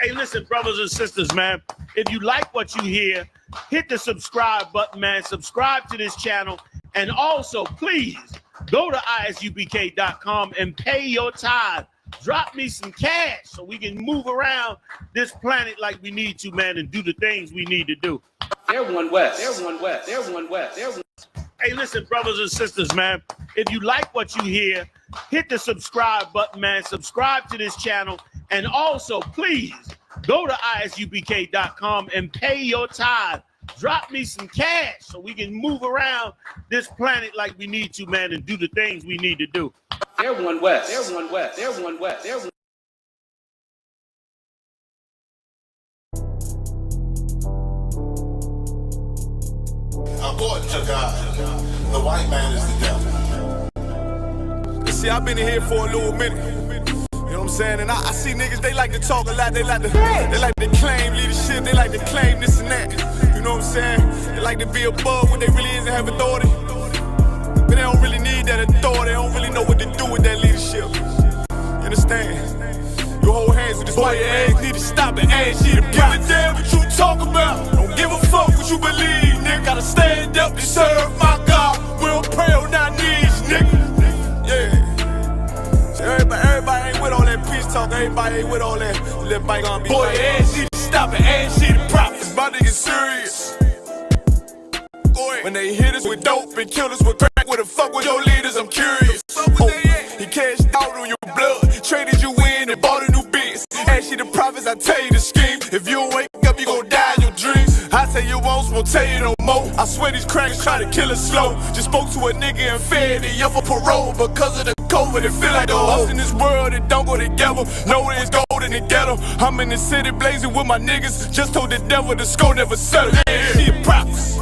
Hey, listen, brothers and sisters, man. If you like what you hear, hit the subscribe button, man. Subscribe to this channel. And also, please, go to isubk.com and pay your tithe. Drop me some cash so we can move around this planet like we need to, man, and do the things we need to do. Everyone west. Everyone west. Everyone west. Everyone. Hey, listen, brothers and sisters, man. If you like what you hear, hit the subscribe button, man. Subscribe to this channel. And also, please, go to isubk.com and pay your tithe. Drop me some cash so we can move around this planet like we need to, man, and do the things we need to do. Everyone west. Everyone west. Everyone west. Everyone. According to God, the white man is the devil. You see, I've been in here for a little minute. You know what I'm saying? And I see niggas, they like to talk a lot. They like to claim leadership. They like to claim this and that. You know what I'm saying? They like to be above when they really is and have authority. But they don't really need that authority. They don't really know what to do with that leadership. You understand? You hold hands with this boy, your ass need to stop and ask you to give a damn what you talk about. Don't give a fuck what you believe, nigga. Gotta stand up and serve my God. We don't pray on our knees, nigga. Yeah. So everybody ain't with all that peace talk. Everybody ain't with all that. Let bygone be. Boy, your ass need to stop and ask you to prophets. It's about to get serious. When they hit us with dope and kill us with crack, where the fuck with your leaders? I'm curious. He cashed out on your blood, traded you in and bought a new biz. Ask you the prophets, I tell you the scheme. If you don't wake up, you gon' die in your dreams. I tell you once, won't tell you no more. I swear these crackers try to kill us slow. Just spoke to a nigga and fed it up for parole because of the COVID. It feel like the host in this world that don't go together. Know it's gold in the ghetto. I'm in the city blazing with my niggas. Just told the devil the score never settle. She a prophets.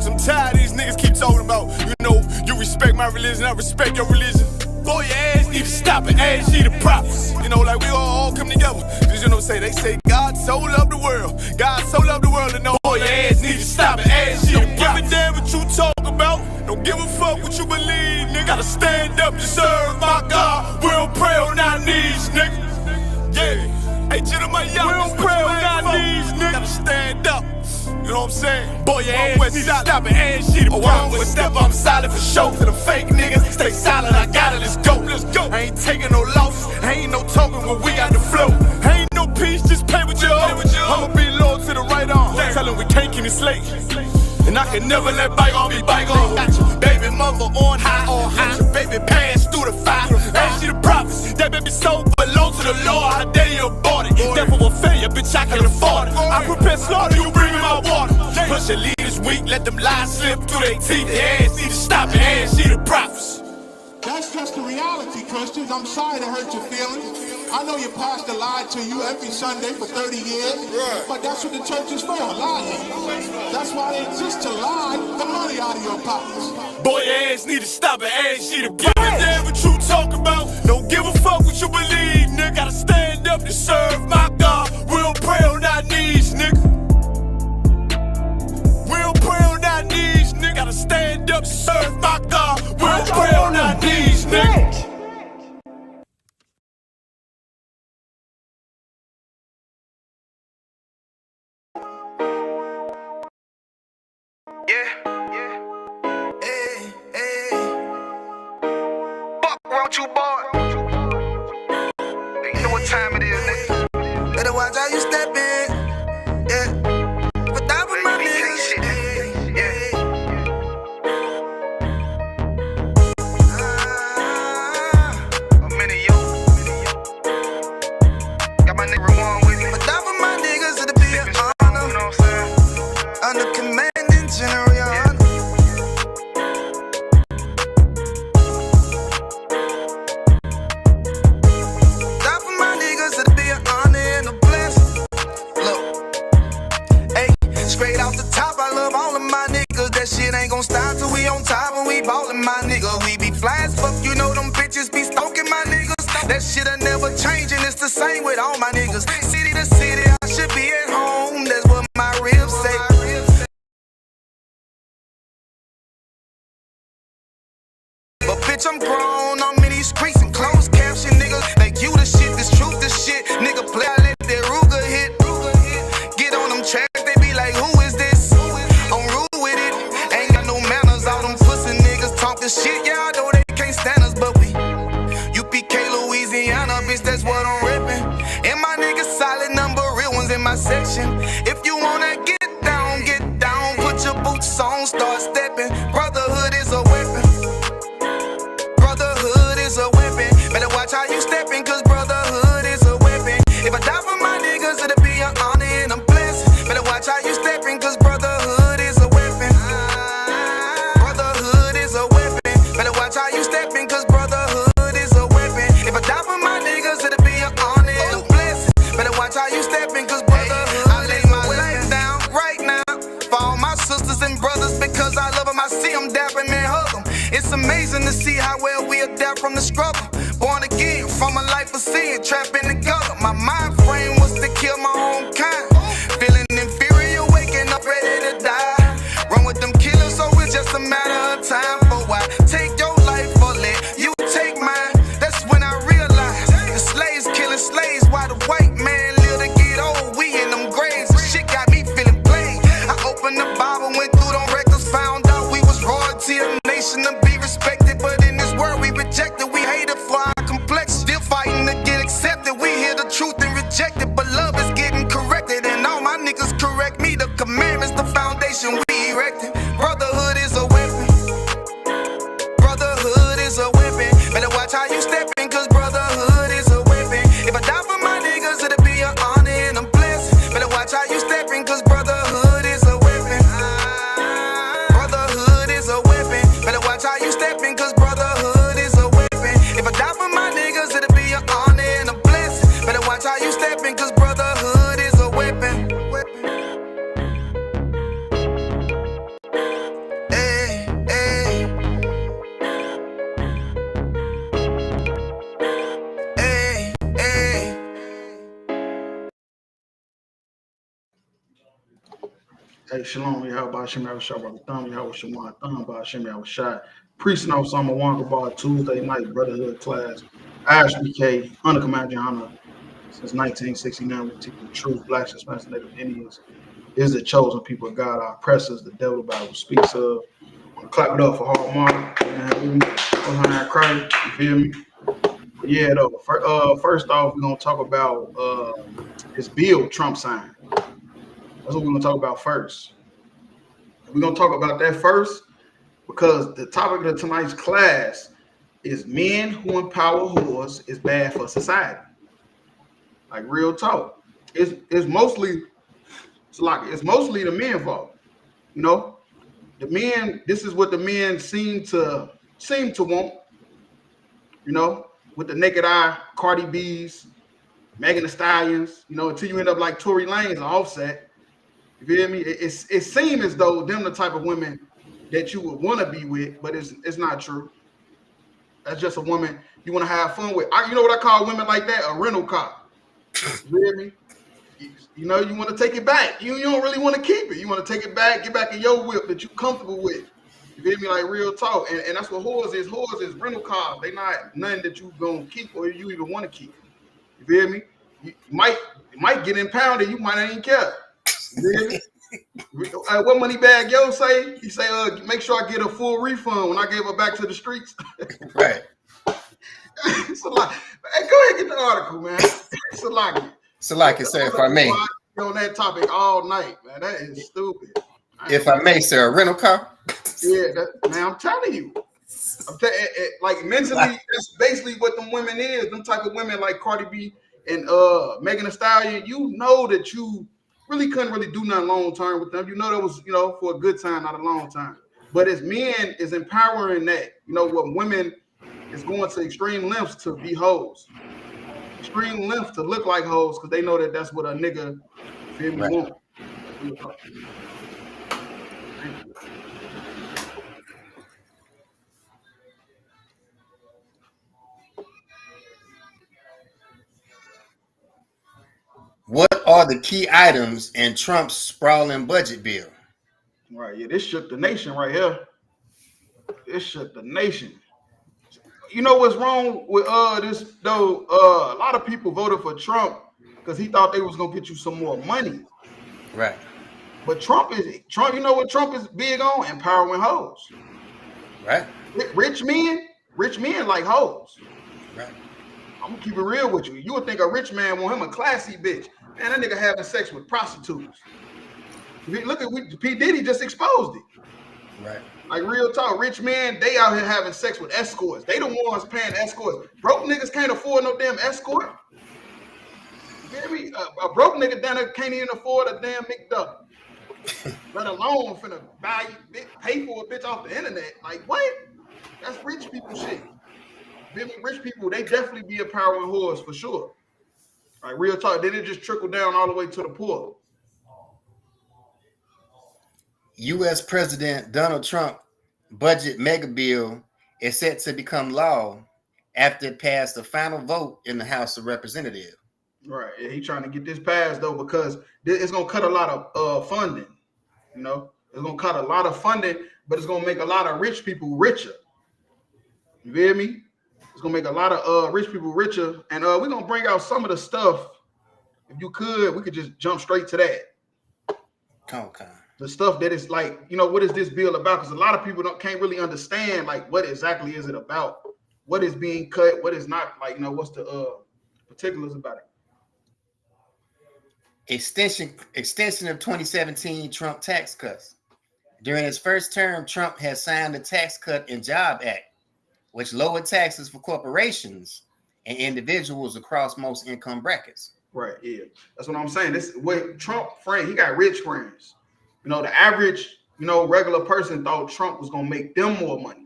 I'm tired of these niggas keep talking about, you know, you respect my religion, I respect your religion. Boy, your ass need to stop and ask you the prophets. You know, like we all come together. Cause you know, they say God so loved the world. God so loved the world, and no, boy, your ass need to stop and ask you the prophets. Don't give a damn what you talk about. Don't give a fuck what you believe, nigga. Gotta stand up and serve my God. We don't pray on our knees, nigga. Yeah. Hey, gentlemen, y'all, we don't pray on our knees, nigga. Gotta stand up. You know what I'm saying? Boy, your ass need to stop and ask you to prophets. One step, I'm solid for show. To the fake niggas, stay silent, I got it, let's go. Let's go. I ain't taking no losses, ain't no token when we got the flow. Ain't no peace, just pay with your own. I'ma be loyal to the right arm. Tell him we can't keep it slate. And I can never let bygone be bygone. Got your baby mother on high, got your baby pass through the fire. Ask you the prophets, that baby so belong to the Lord. How dare you abort it? Devil will fail, bitch, I can afford it. I prepare slaughter, you bring me my water. Push your leaders weak, let them lies slip through their teeth. Their ass need to stop and ask you the prophets. That's just the reality, Christians. I'm sorry to hurt your feelings. I know your pastor lied to you every Sunday for 30 years, but that's what the church is for, lying. That's why they exist, to lie the money out of your pockets. Boy, your ass need to stop and ask you to give a damn what you talk about. Don't give a fuck what you believe, nigga. Gotta stand up to serve my God. We don't pray on our knees, nigga. We don't pray on our knees, nigga. Gotta stand up to serve my God. We don't pray on our knees, nigga. Won't you, boy? You know what time it is, nigga. Better watch how you step in. Yeah. But that was my nigga. Yeah. I'm in it, yo. Got my nigga Ramon with me. But that was my niggas, it'll be an honor. You know what I'm saying? Under commanding general. Straight off the top, I love all of my niggas. That shit ain't gon' stop till we on top and we ballin', my nigga. We be fly as fuck, you know them bitches be stalking my niggas. That shit'll never change and it's the same with all my niggas. City to city, I should be at home. That's what my ribs say. But bitch, I'm grown, I'm in these streets and closed caption, nigga. Like you the shit, this truth, this shit. Nigga, play, I let that Ruger the shit, yeah, I know they can't stand us, but we UPK Louisiana, bitch, that's what I'm ripping. And my niggas solid number, real ones in my section. If you wanna get down, put your boots on, start stepping. Brotherhood is a weapon. Brotherhood is a weapon. Better watch how you stepping, cause brotherhood is a weapon. If I die for my niggas, it'll be an honor and a blessing. Better watch how you stepping, cause brotherhood is a weapon. Brotherhood is a weapon. Better watch how you stepping, cause brotherhood is a weapon. If I die for my niggas, it'll be an honor and a blessing. Better watch how you stepping, cause brotherhood I lay my life down right now for all my sisters and brothers, because I love them. I see them dapping and hug them. It's amazing to see how well we adapt from the struggle. Born again from a life of sin, trapped in the gutter. My mind frame was to kill my own kind. Feeling inferior, waking up ready to die. Run with them killers, so it's just a matter of time. For why take your life or let you take mine? That's when I realized the slaves killing slaves while the white man live to get old. We in them graves, and shit got me feeling played. I opened the Bible, went through them records, found out we was royalty, a nation to be respected. But in this world we rejected, we hated for our complexion. Still fighting to get accepted. We hear the truth and reject it, but love is getting corrected. And all my niggas correct me. The commandments, the foundation we erected. Brotherhood is a weapon. Brotherhood is a weapon. Better watch how you stepping, cause brotherhood is a weapon. If I die for my niggas, it'll be an honor and a blessing. Better watch how you stepping, cause brotherhood is a weapon. Brotherhood is a weapon. Better watch how you stepping, cause brotherhood is a weapon. If I die for my niggas, it'll be an honor and a blessing. Better watch how you stepping, cause brotherhood is a weapon. Hey, hey. Hey, hey. Hey, Shalom, Yahweh Shem Shah Brother Thumb, Yahweh Shemar Thumb, Bah Shem Yahweh Shai. Priest no Summer Wonka Bar Tuesday night Brotherhood class. Ashby K, under Command Johanna since 1969. We teach the truth. Blacks, Hispanics, Native Indians is the chosen people of God. Our oppressors, the devil the Bible speaks of. I'm gonna clap it up for Hard Mark. And Cardi, you feel me? But yeah, though. First off, we're gonna talk about this bill Trump signed. That's what we're going to talk about first. We're going to talk about that first because the topic of tonight's class is men who empower whores is bad for society. Like real talk. It's mostly the men's fault. You know, the men, this is what the men seem to want. You know, with the naked eye, Cardi B's, Megan Thee Stallions, you know, until you end up like Tory Lanez or Offset. You feel me? It seems as though them the type of women that you would want to be with, but it's not true. That's just a woman you want to have fun with. You know what I call women like that? A rental car. You hear me? You know, you want to take it back. You don't really want to keep it. You want to take it back, get back in your whip that you're comfortable with. You feel me? Like real talk. And that's what whores is. Whores is rental cars. They not nothing that you gonna keep or you even want to keep. You feel me? You might get impounded. You might not even care. Really? What money bag yo say? He say, make sure I get a full refund when I gave her back to the streets. Right. It's a lot. Hey, go ahead and get the article, man. It's a lot. So like I said, if I may. On that topic all night, man. That is stupid. If I may, sir, a rental car? Yeah, man, I'm telling you. Like mentally, that's basically what them women is. Them type of women like Cardi B and Megan Thee Stallion, you know that you really couldn't really do nothing long term with them. You know that was, you know, for a good time, not a long time. But as men is empowering that, you know, what women is going to extreme lengths to be hoes. Extreme lengths to look like hoes because they know that that's what a nigga feel me want. What are the key items in Trump's sprawling budget bill? Right, yeah, this shook the nation right here. This shook the nation. You know what's wrong with this though? A lot of people voted for Trump because he thought they was gonna get you some more money. Right. But Trump, you know what Trump is big on? Empowering hoes. Right. Rich men like hoes. Right. I'm gonna keep it real with you. You would think a rich man want him a classy bitch. Man, that nigga having sex with prostitutes. Look at P. Diddy just exposed it. Right. Like real talk, rich men, they out here having sex with escorts. They the ones paying escorts. Broke niggas can't afford no damn escort. You hear me? A broke nigga down there can't even afford a damn McDouble. Let alone finna pay for a bitch off the internet. Like what? That's rich people shit. Rich people, they definitely be empowering whores for sure. Like real talk, then it just trickle down all the way to the poor. U.S. President Donald Trump budget mega bill is set to become law after it passed the final vote in the House of Representatives. Right, yeah, he trying to get this passed though because it's gonna cut a lot of funding. You know, it's gonna cut a lot of funding, but it's gonna make a lot of rich people richer. You feel me? It's gonna make a lot of rich people richer, and we're gonna bring out some of the stuff. If you could, we could just jump straight to that. Okay. The stuff that is like, you know, what is this bill about? Because a lot of people can't really understand like what exactly is it about, what is being cut, what is not, like, you know, what's the particulars about it. Extension of 2017 Trump tax cuts. During his first term, Trump has signed the Tax Cut and Job Act, which lowered taxes for corporations and individuals across most income brackets. Right, yeah. That's what I'm saying. This what Trump friend, he got rich friends. You know, the average, you know, regular person thought Trump was gonna make them more money.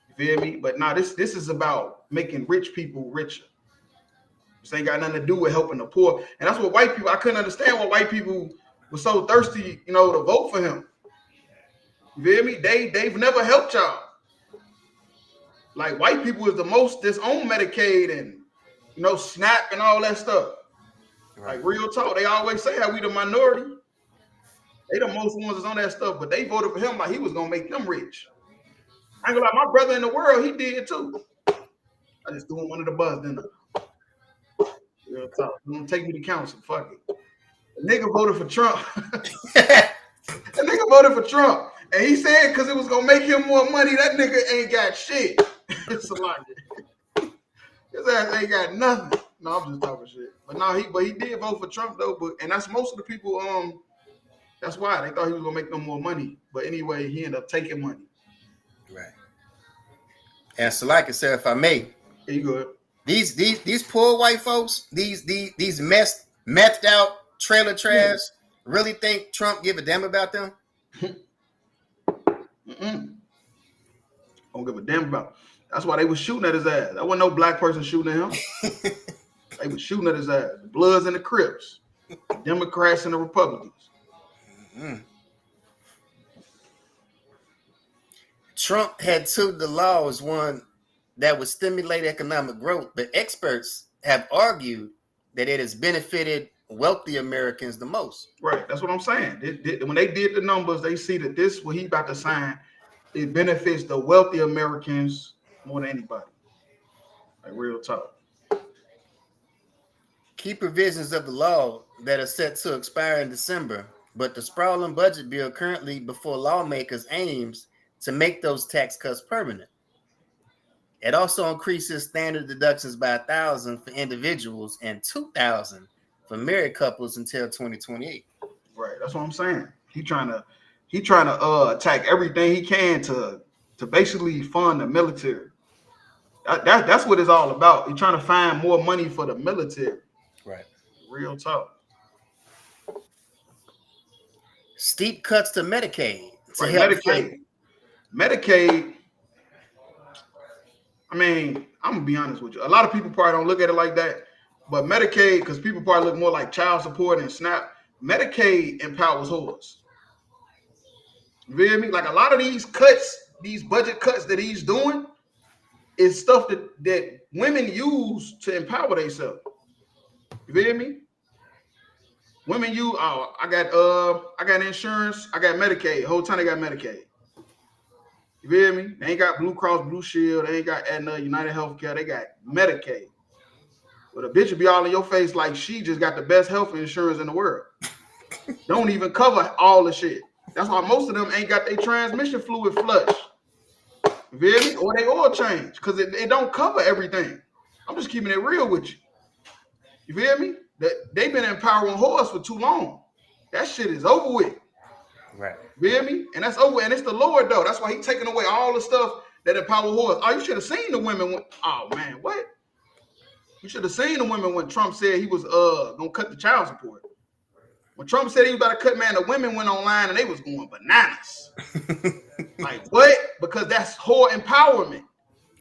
You feel me? But now this is about making rich people richer. This ain't got nothing to do with helping the poor. And that's what white people, I couldn't understand why white people were so thirsty, you know, to vote for him. You feel me? They've never helped y'all. Like white people is the most disown Medicaid and, you know, SNAP and all that stuff. Right. Like real talk, they always say how we the minority. They the most ones that's on that stuff, but they voted for him like he was gonna make them rich. I ain't gonna lie, my brother in the world, he did too. I just threw him under the bus, didn't I? Real talk. Don't take me to council. Fuck it. The nigga voted for Trump. The nigga voted for Trump. And he said because it was gonna make him more money, that nigga ain't got shit. It's a lot. His ass ain't got nothing. No, I'm just talking shit. But no, he did vote for Trump though. And that's most of the people. That's why they thought he was gonna make them more money. But anyway, he ended up taking money. Right. And so, like I said, if I may, yeah, you good. These poor white folks, these methed out trailer trash, really think Trump give a damn about them? Don't give a damn about. That's why they was shooting at his ass. There wasn't no black person shooting at him. They was shooting at his ass. The Bloods and the Crips, the Democrats and the Republicans. Mm-hmm. Trump had touted the law as one that would stimulate economic growth, but experts have argued that it has benefited wealthy Americans the most. Right, that's what I'm saying. When they did the numbers, they see that this, what he about to sign, it benefits the wealthy Americans more than anybody. Like real talk. Key provisions of the law that are set to expire in December, but the sprawling budget bill currently before lawmakers aims to make those tax cuts permanent. It also increases standard deductions by $1,000 for individuals and $2,000 for married couples until 2028. Right, that's what I'm saying. He trying to attack everything he can to basically fund the military. That's what it's all about. He's trying to find more money for the military. Right. Real talk. Steep cuts to Medicaid. Right, Medicaid. I mean, I'm gonna be honest with you. A lot of people probably don't look at it like that, but Medicaid, because people probably look more like child support and SNAP. Medicaid empowers whores. You feel me? Like a lot of these cuts, these budget cuts that he's doing, is stuff that women use to empower themselves. You feel me? Women use, I got insurance, I got Medicaid. The whole time they got Medicaid. You feel me? They ain't got Blue Cross Blue Shield, they ain't got Aetna, United Healthcare, they got Medicaid. But a bitch will be all in your face like she just got the best health insurance in the world. Don't even cover all the shit. That's why most of them ain't got their transmission fluid flush. You feel me? Or they oil change because it don't cover everything. I'm just keeping it real with you. You feel me? They've been empowering whores for too long. That shit is over with. Right. You feel me? And that's over. And it's the Lord though. That's why He's taking away all the stuff that empower whores. Oh, you should have seen the women when. Oh man, what? You should have seen the women when Trump said he was gonna cut the child support. When Trump said he was about to cut, man, the women went online and they was going bananas. Like what? Because that's whore empowerment.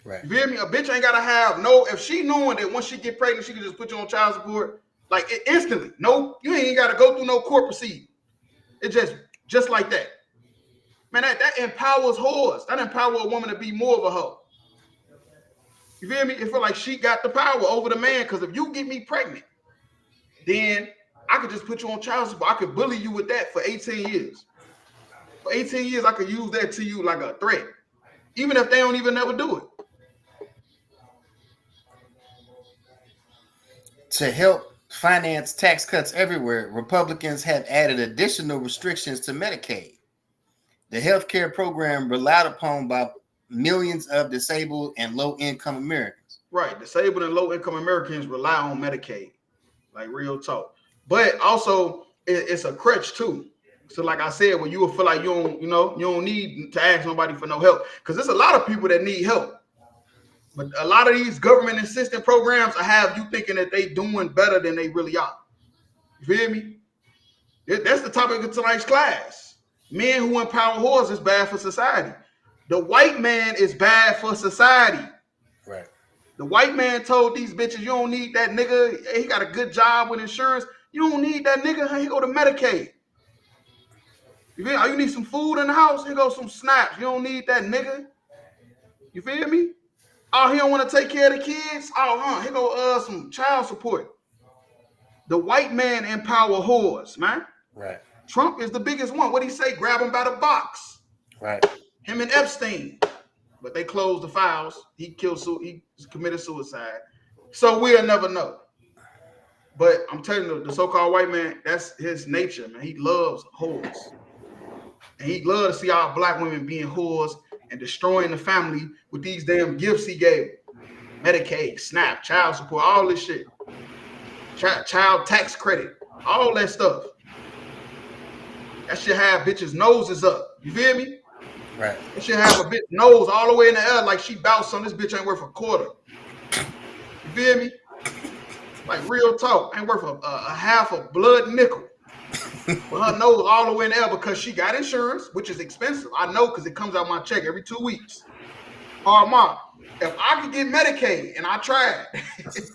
Right. You feel me? A bitch ain't gotta have no. If she knowing that once she get pregnant, she can just put you on child support, like instantly. No, you ain't gotta go through no court proceeding. It just like that. Man, that empowers whores. That empowers a woman to be more of a hoe. You feel me? It feel like she got the power over the man. Because if you get me pregnant, then I could just put you on child support. I could bully you with that for 18 years. For 18 years, I could use that to you like a threat. Even if they don't even never do it. To help finance tax cuts everywhere, Republicans have added additional restrictions to Medicaid. The health care program relied upon by millions of disabled and low-income Americans. Right. Disabled and low-income Americans rely on Medicaid. Like real talk. But also, it's a crutch too. So like I said, when you will feel like you don't need to ask nobody for no help. Because there's a lot of people that need help. But a lot of these government assistance programs have you thinking that they doing better than they really are. You feel me? That's the topic of tonight's class. Men who empower whores is bad for society. The white man is bad for society. Right. The white man told these bitches, you don't need that nigga. He got a good job with insurance. You don't need that nigga. He go to Medicaid. You feel? Oh, you need some food in the house? Here goes some snaps. You don't need that nigga. You feel me? Oh, he don't want to take care of the kids? Oh, here go some child support. The white man empower whores, man. Right. Trump is the biggest one. What'd he say? Grab him by the box. Right. Him and Epstein. But they closed the files. He committed suicide. So we'll never know. But I'm telling you, the so-called white man, that's his nature, man. He loves whores. And he loves to see our black women being whores and destroying the family with these damn gifts he gave. Medicaid, SNAP, child support, all this shit. Child tax credit, all that stuff. That should have bitches' noses up. You feel me? Right. That should have a bitch nose all the way in the air like she bounced on this bitch ain't worth a quarter. You feel me? Like real talk, ain't worth a half a blood nickel. With her nose all the way in the air because she got insurance, which is expensive. I know because it comes out my check every 2 weeks. Hard mark. If I could get Medicaid, and I tried, because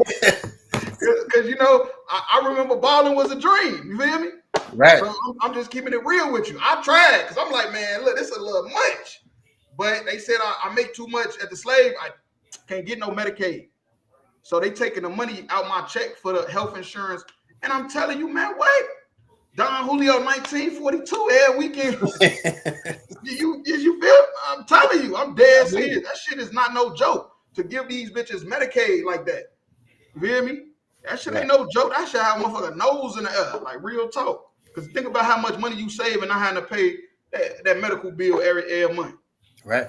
I remember balling was a dream. You feel me? Right. So I'm just keeping it real with you. I tried because I'm like, man, look, this is a little much. But they said I make too much at the slave. I can't get no Medicaid. So they taking the money out my check for the health insurance. And I'm telling you, man, what? Don Julio 1942 every weekend. you feel? I'm telling you, I'm dead serious. That shit is not no joke to give these bitches Medicaid like that. You hear me? That shit ain't no joke. That shit have a motherfucker nose in the air, like real talk. Because think about how much money you save and not having to pay that medical bill every month. Right.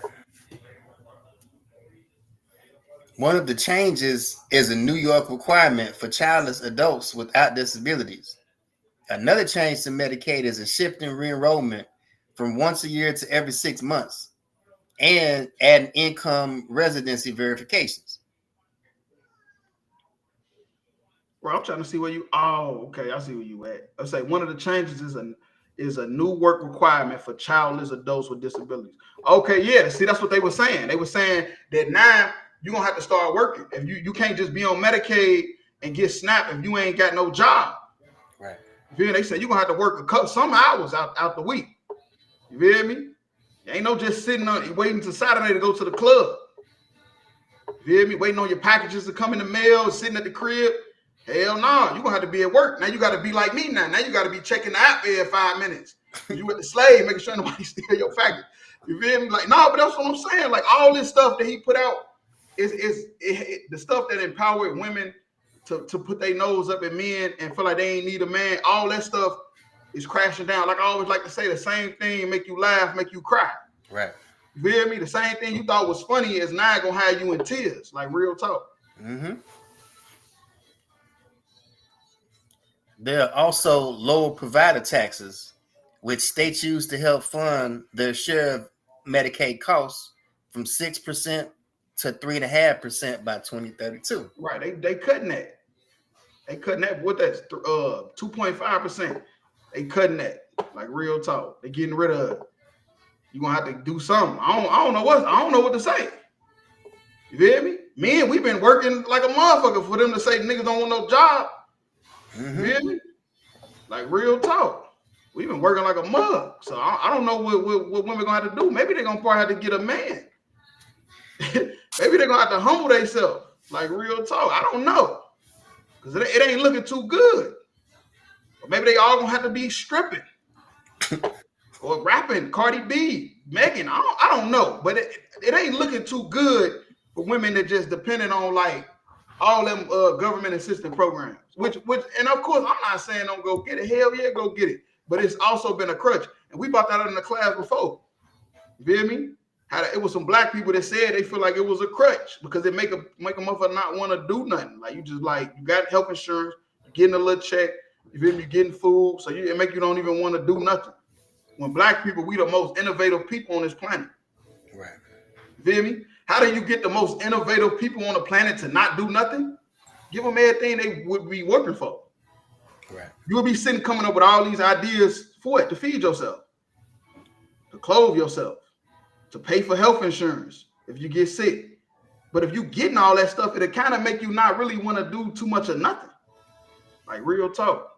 One of the changes is a New York requirement for childless adults without disabilities. Another change to Medicaid is a shift in re-enrollment from once a year to every 6 months and adding income residency verifications. Well, I'm trying to see where you. Oh, okay, I see where you at. I say one of the changes is a new work requirement for childless adults with disabilities. Okay, yeah. See, that's what they were saying. They were saying that now you're gonna have to start working. If you can't just be on Medicaid and get SNAP if you ain't got no job. Right. You feel? They said you're gonna have to work some hours out the week. You feel me? Ain't no just sitting on waiting till Saturday to go to the club. You feel me? Waiting on your packages to come in the mail, sitting at the crib. Hell no, you're gonna have to be at work. Now you gotta be like me now. Now you gotta be checking the app every 5 minutes. You with the slave, making sure nobody steal your package. You feel me? Like, no, but that's what I'm saying. Like all this stuff that he put out is the stuff that empowered women to put their nose up at men and feel like they ain't need a man. All that stuff is crashing down. Like I always like to say, the same thing make you laugh, make you cry. Right. You feel me? The same thing you thought was funny is now gonna have you in tears, like real talk. Mm-hmm. There are also lower provider taxes, which states use to help fund their share of Medicaid costs from 6% to 3.5% by 2032. Right, they cutting that. They cutting that. What that's 2.5%. They cutting that, like real talk. They getting rid of it. You gonna have to do something. I don't know what to say. You feel me? Man, we've been working like a motherfucker for them to say niggas don't want no job. Mm-hmm. You feel me? Like real talk. We've been working like a mug. So I don't know what women gonna have to do. Maybe they're gonna probably have to get a man. Maybe they're gonna have to humble themselves. Like real talk. I don't know. Because it ain't looking too good. Or maybe they all gonna have to be stripping. Or rapping, Cardi B, Megan. I don't know. But it ain't looking too good for women that just depending on like all them government assistance programs. Which and of course I'm not saying don't go get it. Hell yeah, go get it. But it's also been a crutch. And we brought that up in the class before. You feel me? It was some black people that said they feel like it was a crutch because it make a motherfucker not want to do nothing. Like you just like you got health insurance, you're getting a little check, you feel me? You're getting food, so it make you don't even want to do nothing. When black people, we the most innovative people on this planet. Right. You feel me? How do you get the most innovative people on the planet to not do nothing? Give them everything they would be working for. Right. You would be sitting coming up with all these ideas for it, to feed yourself, to clothe yourself, to pay for health insurance if you get sick. But if you getting all that stuff, it'll kind of make you not really want to do too much of nothing. Like real talk.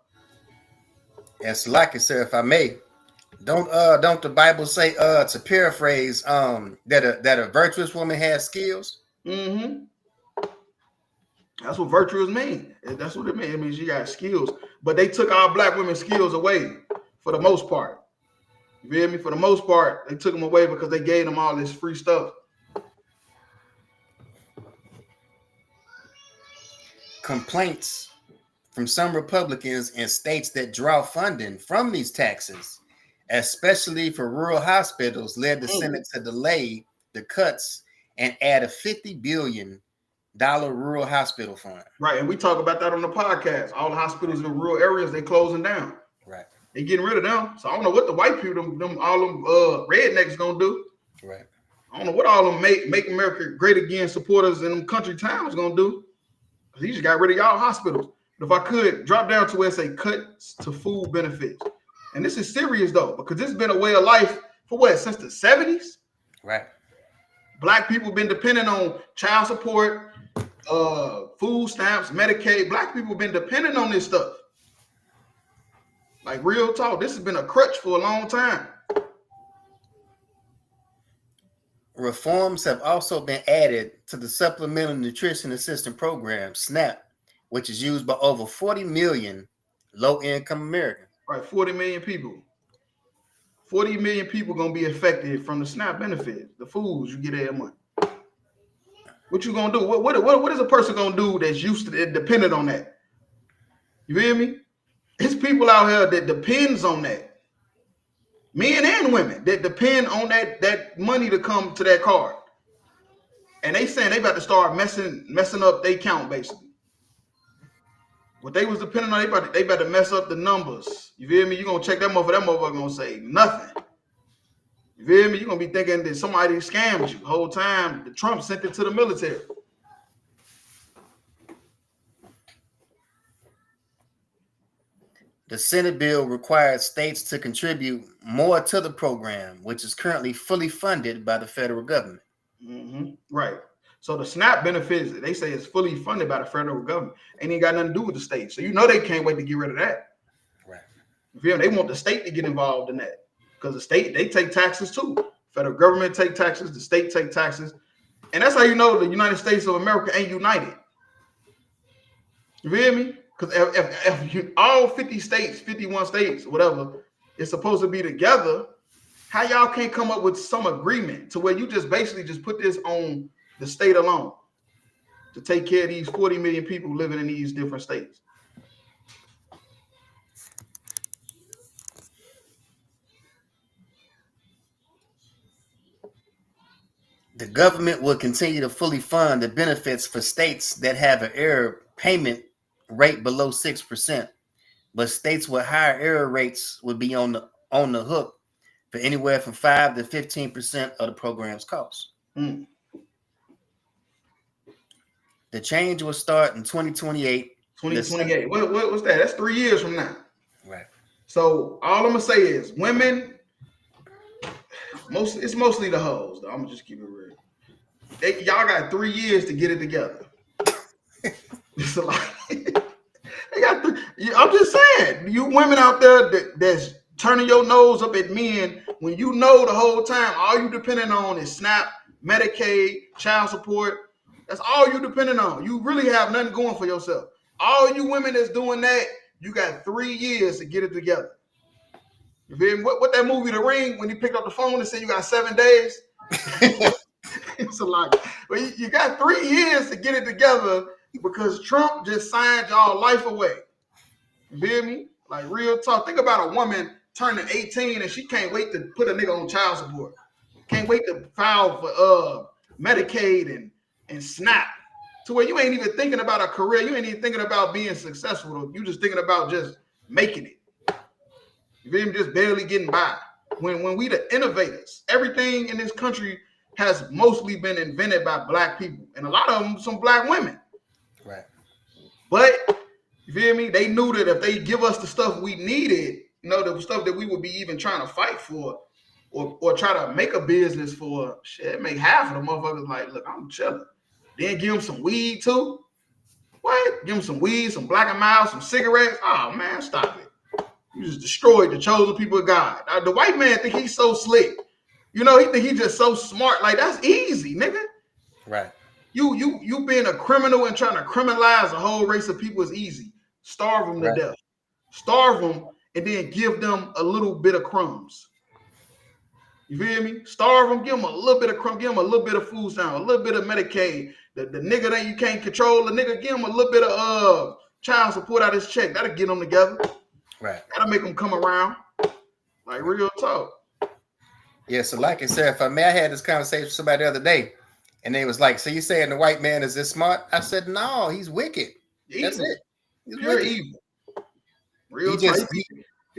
Yes, like it, sir, if I may. Don't the Bible say to paraphrase that a virtuous woman has skills? Mm-hmm. That's what virtuous mean. That's what it means. It means you got skills. But they took our black women's skills away for the most part. You feel me? For the most part, they took them away because they gave them all this free stuff. Complaints from some Republicans in states that draw funding from these taxes, especially for rural hospitals, led the Senate to delay the cuts and add a $50 billion rural hospital fund. Right, and we talk about that on the podcast. All the hospitals in rural areas, they closing down. Right. They getting rid of them. So I don't know what the white people, all them rednecks gonna do. Right. I don't know what all them make America great again supporters in them country towns gonna do. He just got rid of y'all hospitals. But if I could drop down to where it say cuts to food benefits. And this is serious though, because this has been a way of life for what, since the 70s? Right. Black people been dependent on child support, food stamps, Medicaid. Black people been dependent on this stuff. Like real talk, this has been a crutch for a long time. Reforms have also been added to the Supplemental Nutrition Assistance Program, SNAP, which is used by over 40 million low-income Americans. Right, 40 million people. 40 million people gonna be affected from the SNAP benefit, the foods you get every month. What you gonna do? What is a person gonna do that's used to it, dependent on that? You feel me? It's people out here that depends on that. Men and women that depend on that money to come to that card. And they saying they about to start messing up their count basically. What they was depending on, they about to mess up the numbers. You feel me? You gonna check that motherfucker gonna say nothing. You feel me? You gonna be thinking that somebody scammed you the whole time. The Trump sent it to the military. The Senate bill requires states to contribute more to the program, which is currently fully funded by the federal government. Mm-hmm. Right. So the SNAP benefits, they say it's fully funded by the federal government. Ain't even got nothing to do with the state. So you know they can't wait to get rid of that. Right. You feel me? They want the state to get involved in that. Because the state, they take taxes too. Federal government take taxes, the state take taxes. And that's how you know the United States of America ain't united. You feel me? Because if all 50 states, 51 states, whatever, is supposed to be together, how y'all can't come up with some agreement to where you just basically just put this on the state alone to take care of these 40 million people living in these different states? The government will continue to fully fund the benefits for states that have an error payment rate below 6%, but states with higher error rates would be on the hook for anywhere from 5 to 15% of the program's cost. The change will start in 2028. 2028. What's that? That's 3 years from now. Right. So all I'm gonna say is women, it's mostly the hoes, though. I'm gonna just keep it real. Y'all got 3 years to get it together. It's a lot. They got I'm just saying, you women out there that's turning your nose up at men when you know the whole time all you depending on is SNAP, Medicaid, child support. That's all you depending on. You really have nothing going for yourself. All you women that's doing that, you got 3 years to get it together. You feel me? What that movie, The Ring, when he picked up the phone and said you got 7 days? It's a lot. But you got 3 years to get it together because Trump just signed y'all life away. You feel me? Like, real talk. Think about a woman turning 18 and she can't wait to put a nigga on child support. Can't wait to file for Medicaid and SNAP. To where you ain't even thinking about a career. You ain't even thinking about being successful. You just thinking about just making it. You feel me? Just barely getting by. When we the innovators, everything in this country has mostly been invented by black people. And a lot of them, some black women. Right. But, you feel me? They knew that if they give us the stuff we needed, you know, the stuff that we would be even trying to fight for or try to make a business for, shit, make half of the motherfuckers like, look, I'm chilling. Then give them some weed too. What? Give them some weed, some Black and Mild, some cigarettes. Oh, man, stop it. You just destroyed the chosen people of God. The white man think he's so slick. You know, he think he's just so smart. Like, that's easy, nigga. Right. You being a criminal and trying to criminalize a whole race of people is easy. Starve them to death. Starve them and then give them a little bit of crumbs. You feel me? Starve them, give them a little bit of crumb, give them a little bit of food stamp, a little bit of Medicaid. The nigga that you can't control, the nigga, give him a little bit of child support out of his check. That'll get them together. Right. That'll make them come around. Like, real talk. Yeah, so like I said, I had this conversation with somebody the other day, and they was like, so you saying the white man is this smart? I said, no, he's wicked. Evil. That's it. He's pure wicked. evil. Real He talk. just,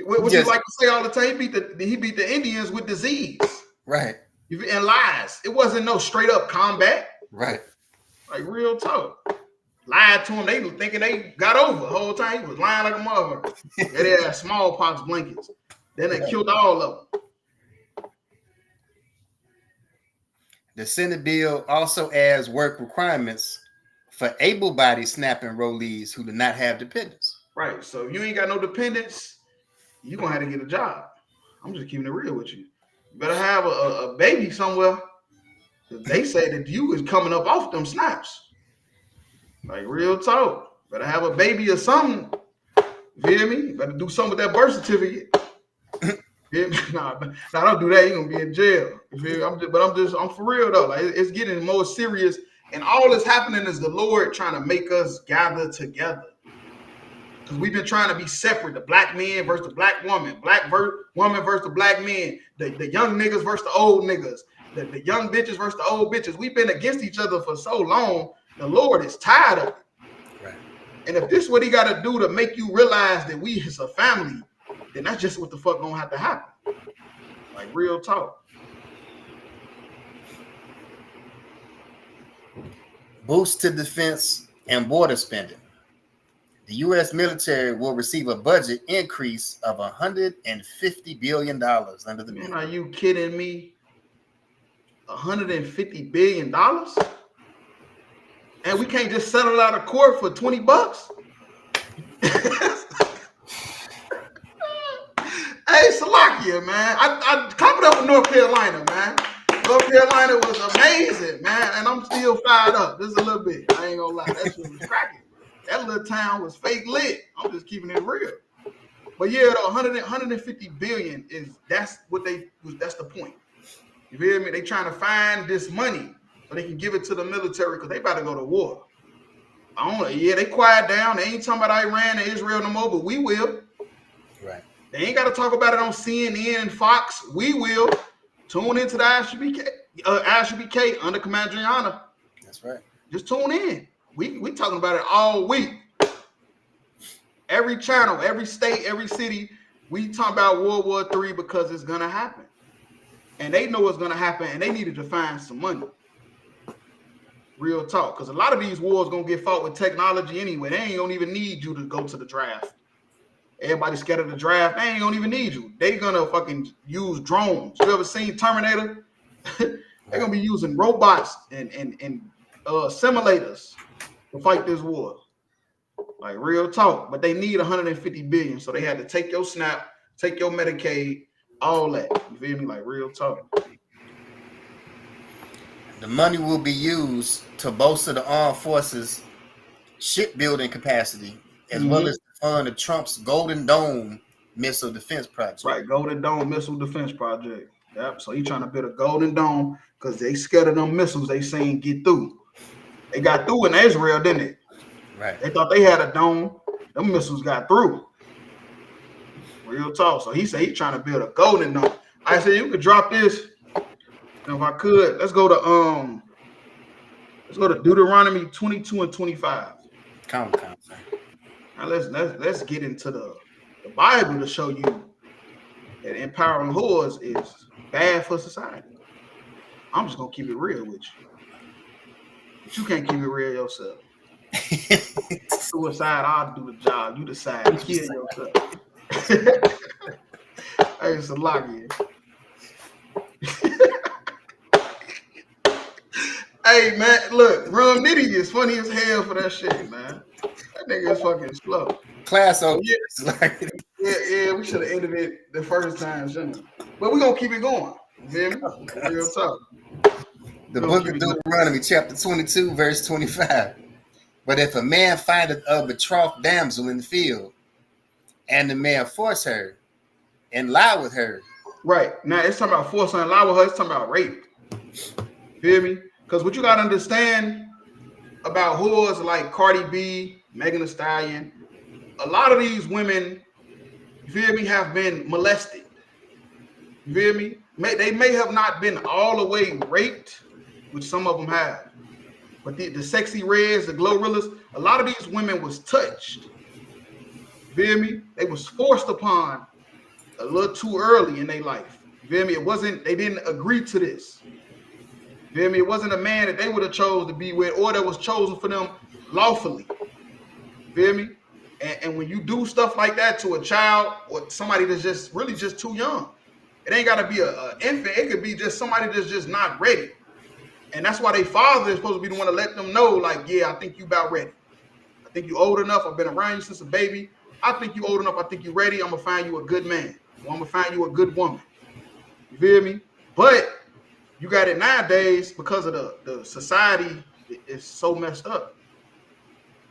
What you like to say all the time, he beat the Indians with disease. Right. And lies. It wasn't no straight up combat. Right. Like, real talk. Lied to him. They were thinking they got over the whole time. He was lying like a motherfucker. They had smallpox blankets. Then they killed all of them. The Senate bill also adds work requirements for able-bodied SNAP enrollees who do not have dependents. Right. So if you ain't got no dependents, you're going to have to get a job. I'm just keeping it real with you. You better have a baby somewhere. They say that you is coming up off them snaps. Like, real talk. Better have a baby or something. You feel me? Better do something with that birth certificate. Nah, don't do that. You're gonna be in jail. You feel me? I'm for real though. Like, it's getting more serious, and all that's happening is the Lord trying to make us gather together. Because we've been trying to be separate. The black man versus the black woman, woman versus the black man, the young niggas versus the old niggas, the young bitches versus the old bitches. We've been against each other for so long. The Lord is tired of it. Right. And if this is what he got to do to make you realize that we is a family, then that's just what the fuck gonna have to happen. Like, real talk. Boost to defense and border spending. The U.S. military will receive a budget increase of $150 billion under the bill. Man, are you kidding me? $150 billion? And we can't just settle out of court for $20? Hey, Salakia, man. I clap it up with North Carolina, man. North Carolina was amazing, man. And I'm still fired up. Just a little bit. I ain't gonna lie. That shit was cracking. That little town was fake lit. I'm just keeping it real. But yeah, though, 150 billion that's the point. You feel me? They trying to find this money so they can give it to the military because they about to go to war. They quiet down. They ain't talking about Iran and Israel no more, but we will. Right. They ain't got to talk about it on CNN and Fox. We will. Tune into the ISBK. Ashley BK under Command Adriana. That's right. Just tune in. We talking about it all week. Every channel, every state, every city, we talking about World War III because it's gonna happen. And they know it's gonna happen, and they needed to find some money. Real talk. Because a lot of these wars gonna get fought with technology anyway. They ain't gonna even need you to go to the draft. Everybody's scared of the draft. They ain't gonna even need you. They gonna fucking use drones. You ever seen Terminator? They're gonna be using robots and simulators to fight this war. Like real talk. But they need 150 billion. So they had to take your SNAP, take your Medicaid, all that. You feel me? Like real talk. The money will be used to bolster the armed forces shipbuilding capacity, as well as to fund the Trump's Golden Dome missile defense project. Right, Golden Dome missile defense project. Yep. So he's trying to build a Golden Dome because they scared of them missiles. They saying get through. They got through in Israel, didn't it? Right. They thought they had a dome. Them missiles got through. Real talk. So he said he's trying to build a Golden Dome. I said you could drop this. And if I could, let's go to Deuteronomy 22 and 25. Come. Now let's get into the Bible to show you that empowering whores is bad for society. I'm just gonna keep it real with you. But you can't keep it real yourself. Suicide, I'll do the job. You decide. You kill yourself. Hey, it's a lock in. Hey man, look, Rum Nitty is funny as hell for that shit, man. That nigga is fucking slow. Class over. Yeah, we should have ended it the first time, shouldn't we? But we're gonna keep it going. You feel me? Real talk. The book of Deuteronomy, chapter 22, verse 25. But if a man findeth a betrothed damsel in the field, and the man force her and lie with her. Right. Now it's talking about force and lie with her, it's talking about rape. Feel me? Because what you gotta understand about whores like Cardi B, Megan Thee Stallion, a lot of these women, you feel me, have been molested. You feel me? They may have not been all the way raped, which some of them have. But the sexy reds, the Glorrillas, a lot of these women was touched. You feel me? They was forced upon a little too early in their life. You feel me? They didn't agree to this. You feel me? It wasn't a man that they would have chose to be with or that was chosen for them lawfully. You feel me? And when you do stuff like that to a child or somebody that's just really just too young, it ain't got to be an infant. It could be just somebody that's just not ready. And that's why their father is supposed to be the one to let them know, like, yeah, I think you about ready. I think you old enough. I've been around you since a baby. I think you old enough. I think you ready. I'm going to find you a good man. Or I'm going to find you a good woman. You feel me? But you got it nowadays because of the society is so messed up.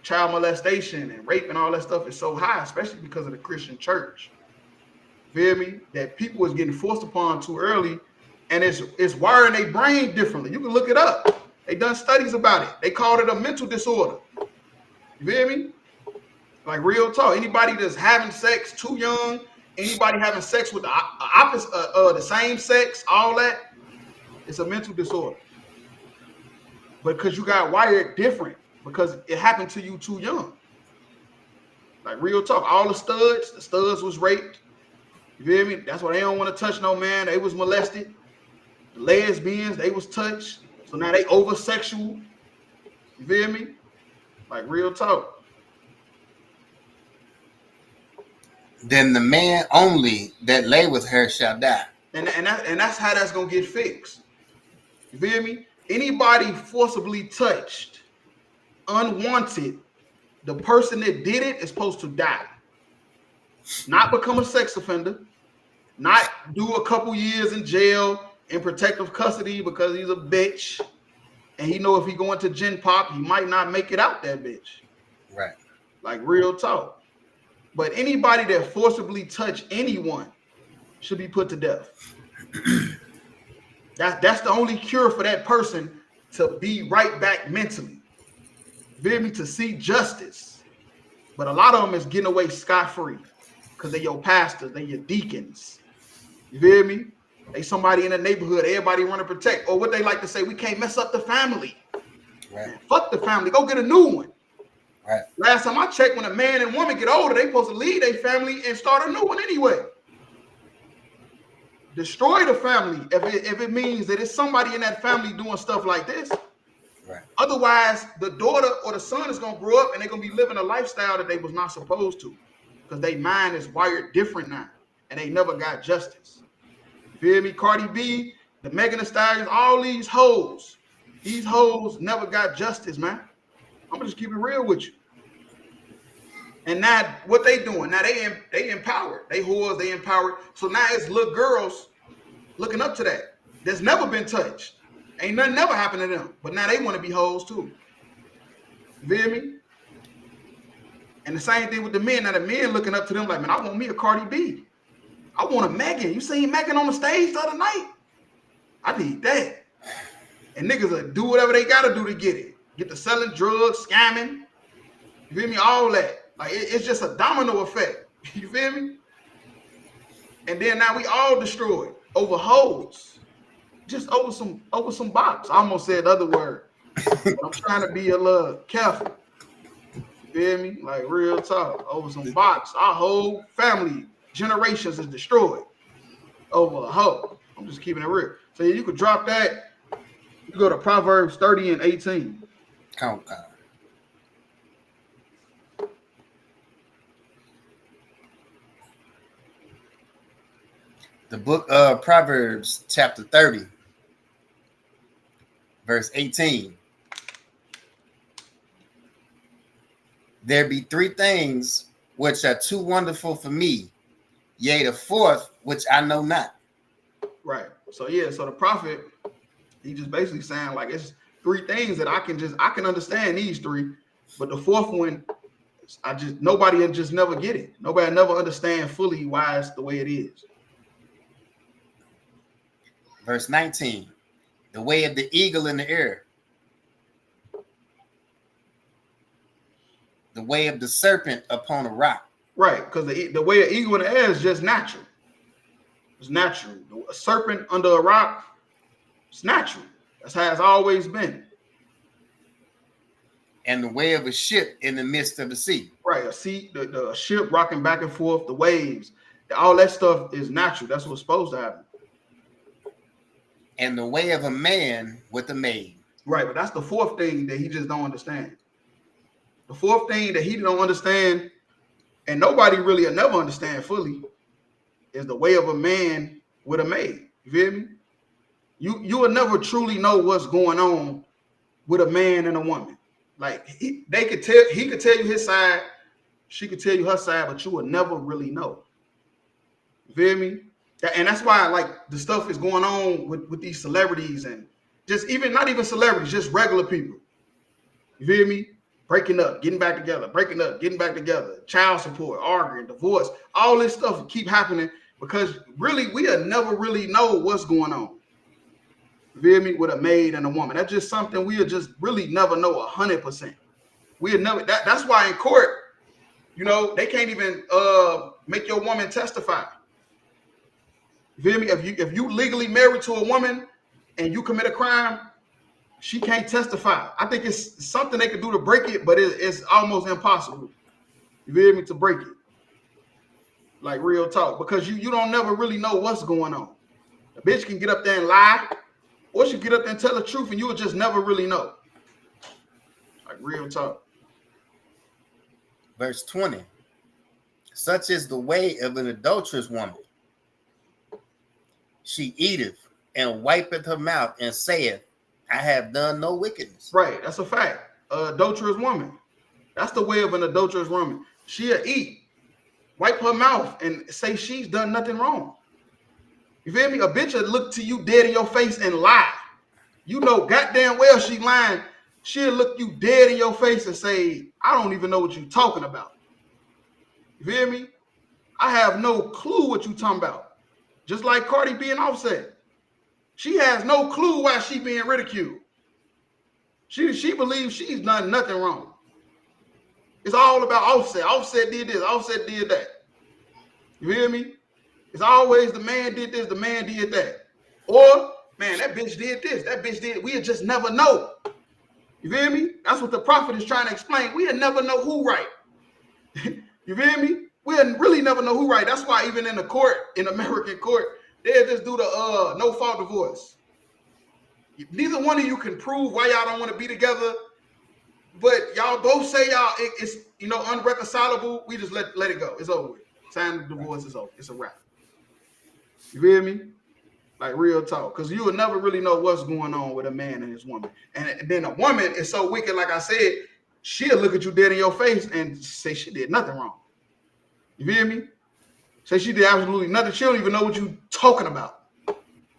Child molestation and rape and all that stuff is so high, especially because of the Christian church. Feel me? That people is getting forced upon too early, and it's wiring their brain differently. You can look it up. They done studies about it. They called it a mental disorder. You feel me? Like real talk. Anybody that's having sex too young, anybody having sex with the opposite, the same sex, all that, it's a mental disorder. But because you got wired different, because it happened to you too young. Like real talk. All the studs was raped. You feel me? That's why they don't want to touch no man. They was molested. The lesbians, they was touched. So now they over sexual. You feel me? Like real talk. Then the man only that lay with her shall die. And that's how that's gonna get fixed. You feel me? Anybody forcibly touched, unwanted, the person that did it is supposed to die. Not become a sex offender, not do a couple years in jail in protective custody because he's a bitch, and he know if he go into Gen Pop, he might not make it out that bitch. Right. Like real talk. But anybody that forcibly touch anyone should be put to death. That's the only cure for that person to be right back mentally. Feel me? To see justice. But a lot of them is getting away scot-free because they your pastors, they your deacons. You feel me? They somebody in the neighborhood, everybody want to protect. Or what they like to say, we can't mess up the family. Right. Man, fuck the family. Go get a new one. Right. Last time I checked, when a man and woman get older, they supposed to leave their family and start a new one anyway. Destroy the family if it means that it's somebody in that family doing stuff like this. Right. Otherwise, the daughter or the son is gonna grow up and they're gonna be living a lifestyle that they was not supposed to, because their mind is wired different now, and they never got justice. You feel me? Cardi B, the Megan Thee Stallions, all these hoes never got justice, man. I'm gonna just keep it real with you. And now what they doing? Now they empowered. They whores, they empowered. So now it's little girls looking up to that. That's never been touched. Ain't nothing never happened to them. But now they want to be hoes too. You feel me? And the same thing with the men. Now the men looking up to them like, man, I want me a Cardi B. I want a Megan. You seen Megan on the stage the other night? I need that. And niggas will do whatever they gotta do to get it. Get to selling drugs, scamming. You feel me? All that. Like it's just a domino effect. You feel me? And then now we all destroyed over hoes. Just over some box. I almost said the other word. But I'm trying to be a little careful. You feel me? Like real talk. Over some box. Our whole family, generations is destroyed over a hoe. I'm just keeping it real. So you could drop that. You go to Proverbs 30 and 18. Count. The book of Proverbs, chapter 30, verse 18. There be three things which are too wonderful for me, yea, the fourth which I know not. Right. So yeah, so the prophet, he just basically saying like it's three things that I can understand these three, but the fourth one, nobody just never get it. Nobody never understand fully why it's the way it is. Verse 19, the way of the eagle in the air, the way of the serpent upon a rock. Right, because the way an eagle in the air is just natural. It's natural. A serpent under a rock, it's natural. That's how it's always been. And the way of a ship in the midst of the sea. Right, the ship rocking back and forth, the waves, all that stuff is natural. That's what's supposed to happen. And the way of a man with a maid. Right, but that's the fourth thing that he just don't understand. The fourth thing that he don't understand, and nobody really will never understand fully, is the way of a man with a maid. You feel me? You will never truly know what's going on with a man and a woman. Like he could tell you his side, she could tell you her side, but you will never really know. You feel me? And that's why like the stuff is going on with these celebrities and just not even celebrities, just regular people. You feel me? Breaking up, getting back together, breaking up, getting back together, child support, arguing, divorce, all this stuff keep happening because really we'll never really know what's going on. You feel me? With a maid and a woman. That's just something we'll just really never know 100%. We'll never that's why in court, they can't even make your woman testify. You feel me? If you legally married to a woman and you commit a crime, she can't testify. I think it's something they could do to break it, but it's almost impossible. You feel me? To break it. Like real talk. Because you don't never really know what's going on. The bitch can get up there and lie, or she get up there and tell the truth and you will just never really know. Like real talk. Verse 20. Such is the way of an adulterous woman. She eateth and wipeth her mouth and saith, I have done no wickedness. Right, that's a fact. Adulterous woman. That's the way of an adulterous woman. She'll eat, wipe her mouth, and say she's done nothing wrong. You feel me? A bitch will look to you dead in your face and lie. You know goddamn well she lying. She'll look you dead in your face and say, I don't even know what you're talking about. You feel me? I have no clue what you're talking about. Just like Cardi being Offset. She has no clue why she being ridiculed. She believes she's done nothing wrong. It's all about Offset. Offset did this. Offset did that. You hear me? It's always the man did this, the man did that. Or, man, that bitch did this, that bitch did. We'll just never know. You feel me? That's what the prophet is trying to explain. We'll never know who right. You feel me? We'll really never know who right. That's why even in the court, in American court, they'll just do the no fault divorce. Neither one of you can prove why y'all don't want to be together, but y'all both say it's unreconcilable. We just let it go. It's over with. Sign the divorce is over. It's a wrap. You feel me? Like real talk, because you will never really know what's going on with a man and his woman. And then a woman is so wicked, like I said, she'll look at you dead in your face and say she did nothing wrong. You feel me? Say she did absolutely nothing. She don't even know what you talking about.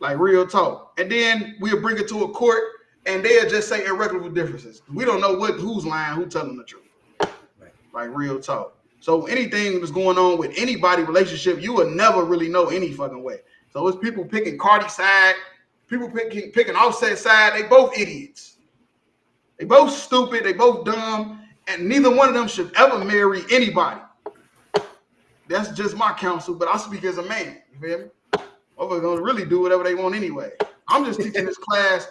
Like real talk. And then we'll bring it to a court and they'll just say irreconcilable differences. We don't know who's lying, who's telling the truth. Like real talk. So anything that's going on with anybody relationship, you will never really know any fucking way. So it's people picking Cardi side, people picking Offset side. They both idiots. They both stupid. They both dumb. And neither one of them should ever marry anybody. That's just my counsel, but I speak as a man. You feel me? We're gonna really do whatever they want anyway. I'm just teaching this class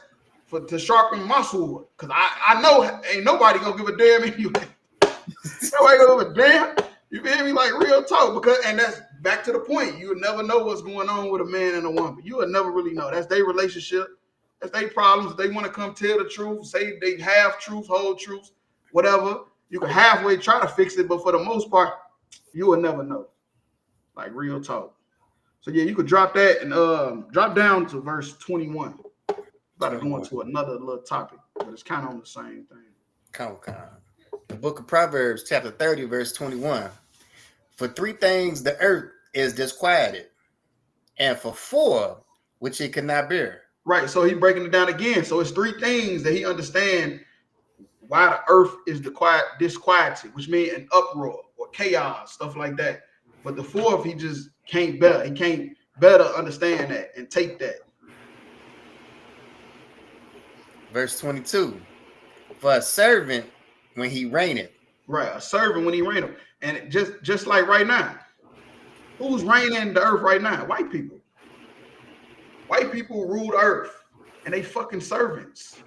to sharpen my sword, because I know ain't nobody gonna give a damn anyway. Nobody gonna give a damn. You feel me? Like real talk, and that's back to the point. You will never know what's going on with a man and a woman. You will never really know. That's their relationship. That's their problems. If they want to come tell the truth, say they have truth, whole truths, whatever. You can halfway try to fix it, but for the most part, you will never know. Like real talk. So yeah, you could drop that and drop down to verse 21. About to go into another little topic, but it's kind of on the same thing. Come. The book of Proverbs, chapter 30, verse 21. For 3 things the earth is disquieted, and for 4 which it cannot bear. Right. So he's breaking it down again. So it's 3 things that he understands why the earth is disquieted, which means an uproar or chaos, stuff like that. But the 4th, he just can't better. He can't better understand that and take that. Verse 22. For a servant when he reigneth. Right, a servant when he reigneth. And just like right now, who's reigning the earth right now? White people. White people rule the earth, and they fucking servants.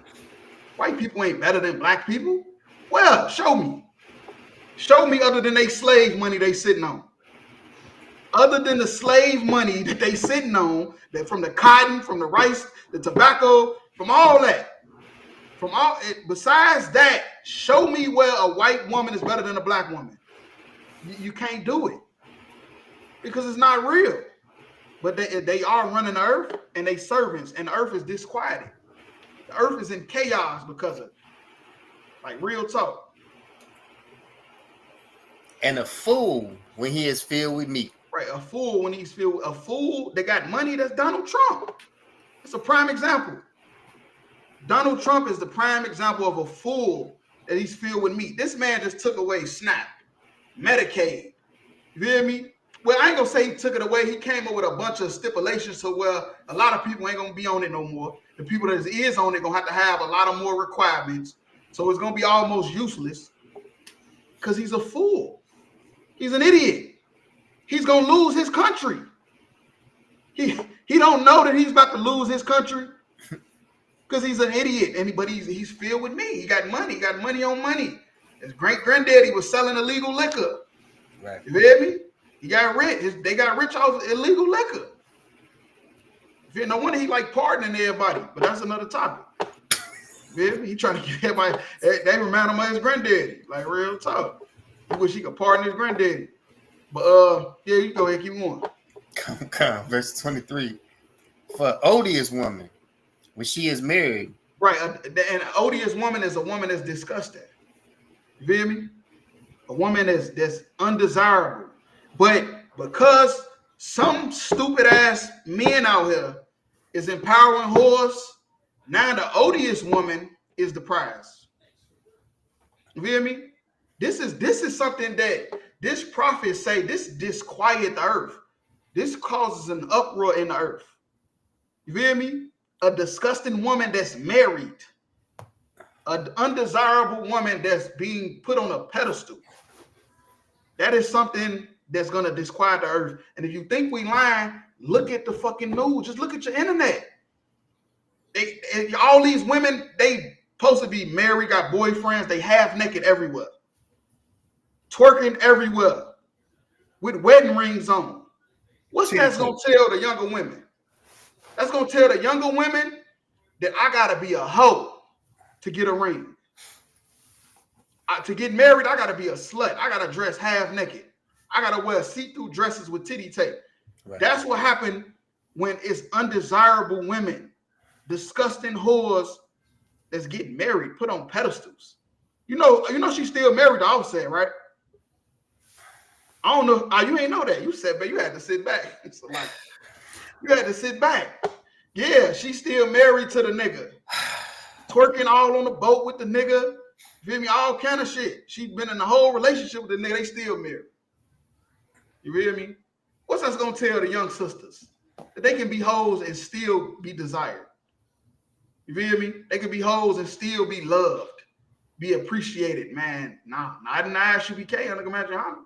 White people ain't better than black people. Well, show me. Show me other than they slave money they sitting on. Other than the slave money that they sitting on, that from the cotton, from the rice, the tobacco, from all that. Besides that, show me where a white woman is better than a black woman. You can't do it because it's not real. But they are running the earth, and they servants, and the earth is disquieted. The earth is in chaos because of it. Like real talk. And a fool when he is filled with meat. Right, a fool when he's filled with a fool that got money, that's Donald Trump. It's a prime example. Donald Trump is the prime example of a fool that he's filled with meat. This man just took away SNAP, Medicaid. You feel me? Well, I ain't gonna say he took it away. He came up with a bunch of stipulations to where a lot of people ain't gonna be on it no more. The people that is on it gonna have a lot of more requirements. So it's gonna be almost useless because he's a fool. He's an idiot. He's gonna lose his country. He don't know that he's about to lose his country. Because he's an idiot, but he's filled with me. He got money on money. His great-granddaddy was selling illegal liquor. Right. You hear me? He got rich. They got rich off illegal liquor. No wonder he like pardoning everybody, but that's another topic. You hear me? He trying to get everybody. They remind him of his granddaddy, like real talk. He wish he could pardon his granddaddy. But yeah, you go ahead, keep going. Come. Verse 23. For odious woman, when she is married. Right. An odious woman is a woman that's disgusting. You feel me? A woman that's undesirable. But because some stupid ass men out here is empowering whores, now the odious woman is the prize. You feel me? This is something that this prophet say, this disquiet the earth. This causes an uproar in the earth. You feel me? A disgusting woman that's married, an undesirable woman that's being put on a pedestal. That is something that's gonna disquiet the earth. And if you think we lying, look at the fucking news. Just look at your internet. All these women, they supposed to be married, got boyfriends, they half naked everywhere, twerking everywhere with wedding rings on. What's that's gonna tell the younger women? That's gonna tell the younger women that I gotta be a hoe to get a ring. To get married, I gotta be a slut. I gotta dress half naked. I gotta wear see-through dresses with titty tape. Right. That's what happened when it's undesirable women, disgusting whores that's getting married, put on pedestals. You know she's still married to Offset, right? I don't know. You ain't know that. You said, but you had to sit back. So like, you had to sit back. Yeah, she's still married to the nigga. Twerking all on the boat with the nigga. You feel me? All kind of shit. She's been in the whole relationship with the nigga. They still married. You feel me? What's that gonna tell the young sisters? That they can be hoes and still be desired. You feel me? They can be hoes and still be loved, be appreciated, man. Nah, not in the ISUBK, under Command Johanna.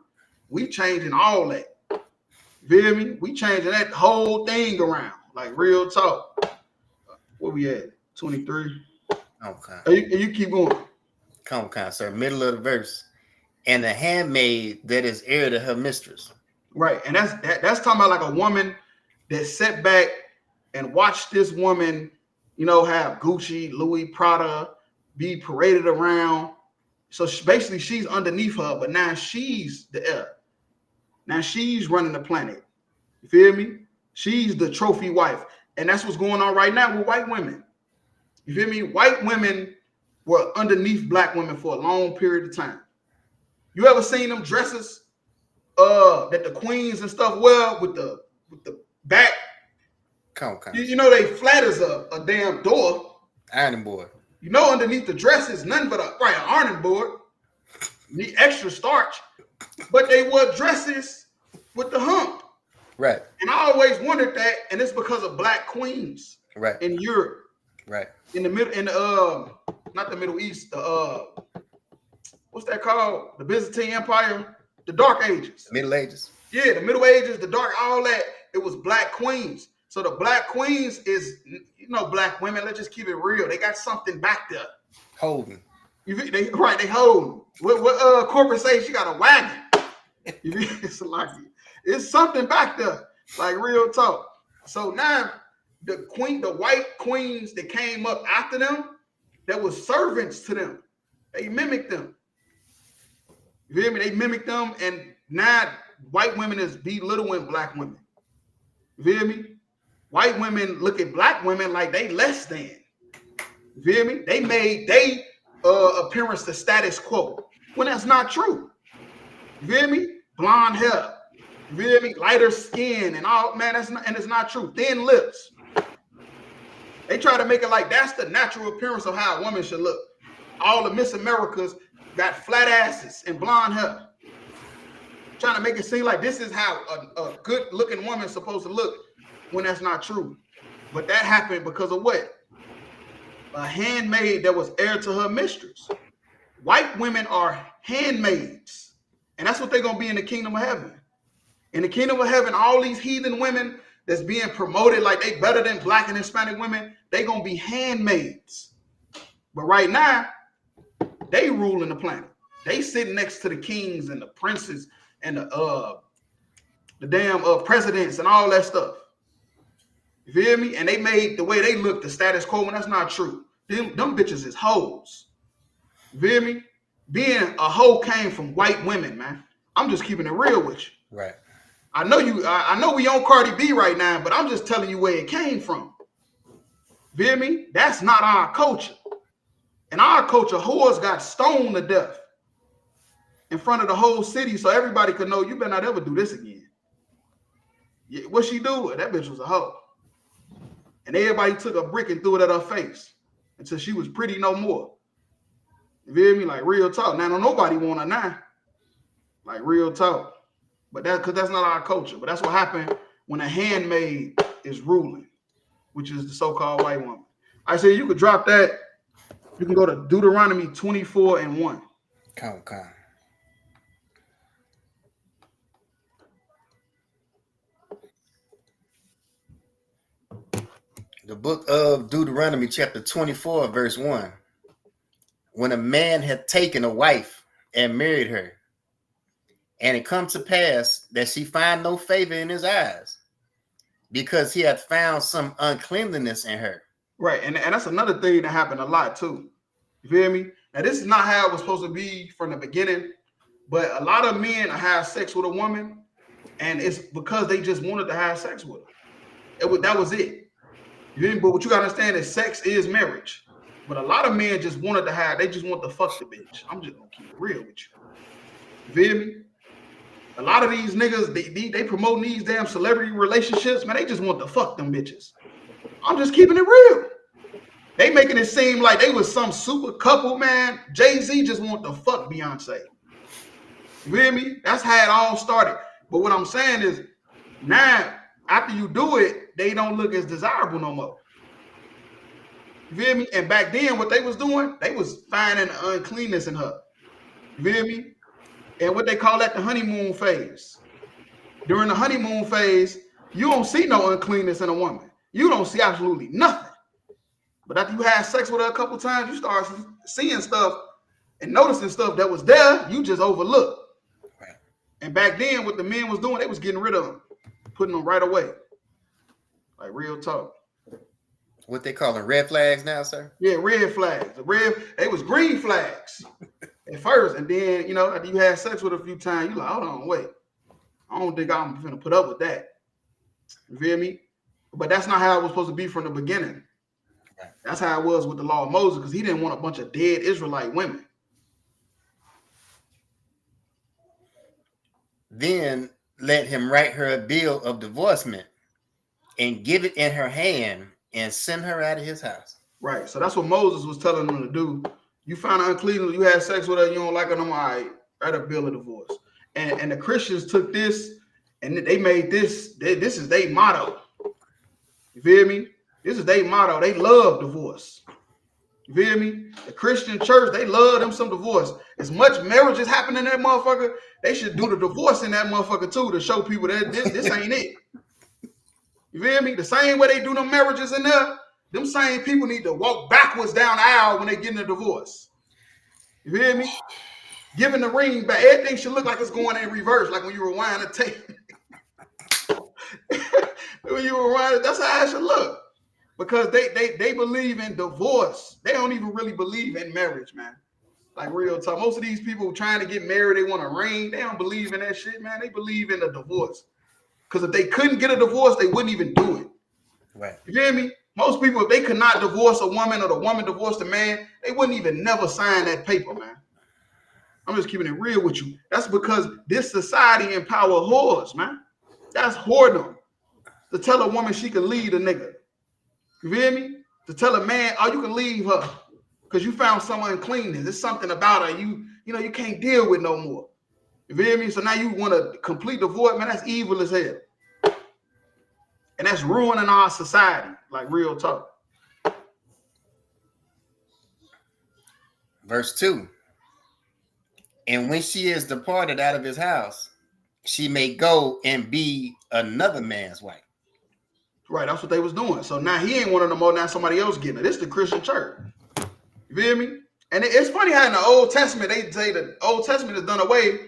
We changing all that. You feel me? We changing that whole thing around. Like real talk. Where we at? 23. Okay. You keep going. Come on, sir. Middle of the verse. And the handmaid that is heir to her mistress. Right. And that's talking about like a woman that sat back and watched this woman, have Gucci, Louis, Prada, be paraded around. So basically she's underneath her, but now she's the heir. Now she's running the planet. You feel me? She's the trophy wife. And that's what's going on right now with white women. You feel me? White women were underneath black women for a long period of time. You ever seen them dresses that the queens and stuff wear with the back? Come. They flat as a damn door. Ironing board. Underneath the dress is nothing but an ironing board. Need extra starch. But they wear dresses with the hump. Right. And I always wondered that, and it's because of black queens. Right. In Europe. Right. In the middle, not the Middle East, what's that called? The Byzantine Empire, the Dark Ages. Middle Ages. Yeah, the Middle Ages, the Dark, all that. It was black queens. So the black queens is, black women. Let's just keep it real. They got something back there. Holding. They hold. What corporate say? She got a wagon. It's something back there. Like real talk. So now the white queens that came up after them, that was servants to them. They mimicked them. You feel me? They mimicked them, and now white women is belittling black women. You feel me? White women look at black women like they less than. You feel me? They made they appearance the status quo when that's not true. You feel me? Blonde hair. You feel me? Lighter skin and all, man. It's not true. Thin lips. They try to make it like that's the natural appearance of how a woman should look. All the Miss Americas got flat asses and blonde hair. Trying to make it seem like this is how a good-looking woman is supposed to look when that's not true. But that happened because of what? A handmaid that was heir to her mistress. White women are handmaids. And that's what they're going to be in the kingdom of heaven. In the kingdom of heaven, all these heathen women that's being promoted like they better than black and Hispanic women, they going to be handmaids. But right now, they ruling the planet. They sitting next to the kings and the princes and the damn presidents and all that stuff. You feel me? And they made the way they look the status quo when that's not true. Them bitches is hoes. You feel me? Being a hoe came from white women, man. I'm just keeping it real with you. Right. I know we on Cardi B right now, but I'm just telling you where it came from. Feel me? That's not our culture. In our culture, whores got stoned to death in front of the whole city so everybody could know you better not ever do this again. Yeah, what she do? That bitch was a hoe. And everybody took a brick and threw it at her face until she was pretty no more. You feel me? Like real talk. Now, nobody want her now. Like real talk. But that's not our culture. But that's what happened when a handmaid is ruling, which is the so-called white woman. I say you could drop that. You can go to Deuteronomy 24:1. Come. The book of Deuteronomy, chapter 24, verse 1. When a man had taken a wife and married her, and it come to pass that she find no favor in his eyes, because he had found some uncleanliness in her. Right, and that's another thing that happened a lot too. You feel me? Now this is not how it was supposed to be from the beginning, but a lot of men have sex with a woman, and it's because they just wanted to have sex with her. That was it. You feel me? But what you gotta understand is sex is marriage. But a lot of men just wanted to have, they just want to fuck the bitch. I'm just gonna keep it real with you. You feel me? A lot of these niggas, they promoting these damn celebrity relationships, man. They just want to fuck them bitches. I'm just keeping it real. They making it seem like they was some super couple, man. Jay-Z just want to fuck Beyonce. You feel me? That's how it all started. But what I'm saying is, now, after you do it, they don't look as desirable no more. You feel me? And back then, what they was doing, they was finding uncleanness in her. You feel me? And what they call that the honeymoon phase. During the honeymoon phase, you don't see no uncleanness in a woman. You don't see absolutely nothing. But after you have sex with her a couple times, you start seeing stuff and noticing stuff that was there, you just overlook. Right. And back then, what the men was doing, they was getting rid of them, putting them right away. Like real talk. What they calling red flags now, sir? Yeah, red flags. They was green flags at first, and then after you had sex with her a few times, you like, hold on, wait. I don't think I'm gonna put up with that. You feel me? But that's not how it was supposed to be from the beginning. That's how it was with the law of Moses, because he didn't want a bunch of dead Israelite women. Then let him write her a bill of divorcement and give it in her hand and send her out of his house. Right. So that's what Moses was telling them to do. You find her unclean, you had sex with her, you don't like her no more, all right, write a bill of divorce. And the Christians took this and they made this is their motto. You feel me? This is their motto. They love divorce. You feel me? The Christian church, they love them some divorce. As much marriage is happening in that motherfucker, they should do the divorce in that motherfucker too, to show people that this ain't it. You feel me? The same way they do them marriages in there, them same people need to walk backwards down the aisle when they get in a divorce. You feel me? Giving the ring back. Everything should look like it's going in reverse, like when you rewind the tape. When you rewind it, that's how it should look. Because they believe in divorce. They don't even really believe in marriage, man. Like real talk. Most of these people trying to get married, they want a ring. They don't believe in that shit, man. They believe in a divorce. Because if they couldn't get a divorce, they wouldn't even do it. Right. You hear me? Most people, if they could not divorce a woman or the woman divorced a man, they wouldn't even never sign that paper, man. I'm just keeping it real with you. That's because this society empower whores, man. That's whoredom. To tell a woman she can leave a nigga. You feel me? To tell a man, oh, you can leave her because you found some uncleanness. There's something about her you can't deal with no more. You feel me? So now you want a complete divorce, man. That's evil as hell. And that's ruining our society, like real talk. Verse 2. And when she is departed out of his house, she may go and be another man's wife. Right, that's what they was doing. So now he ain't one of them more, now somebody else getting it. This is the Christian church. You feel me? And it's funny how in the Old Testament, they say the Old Testament is done away,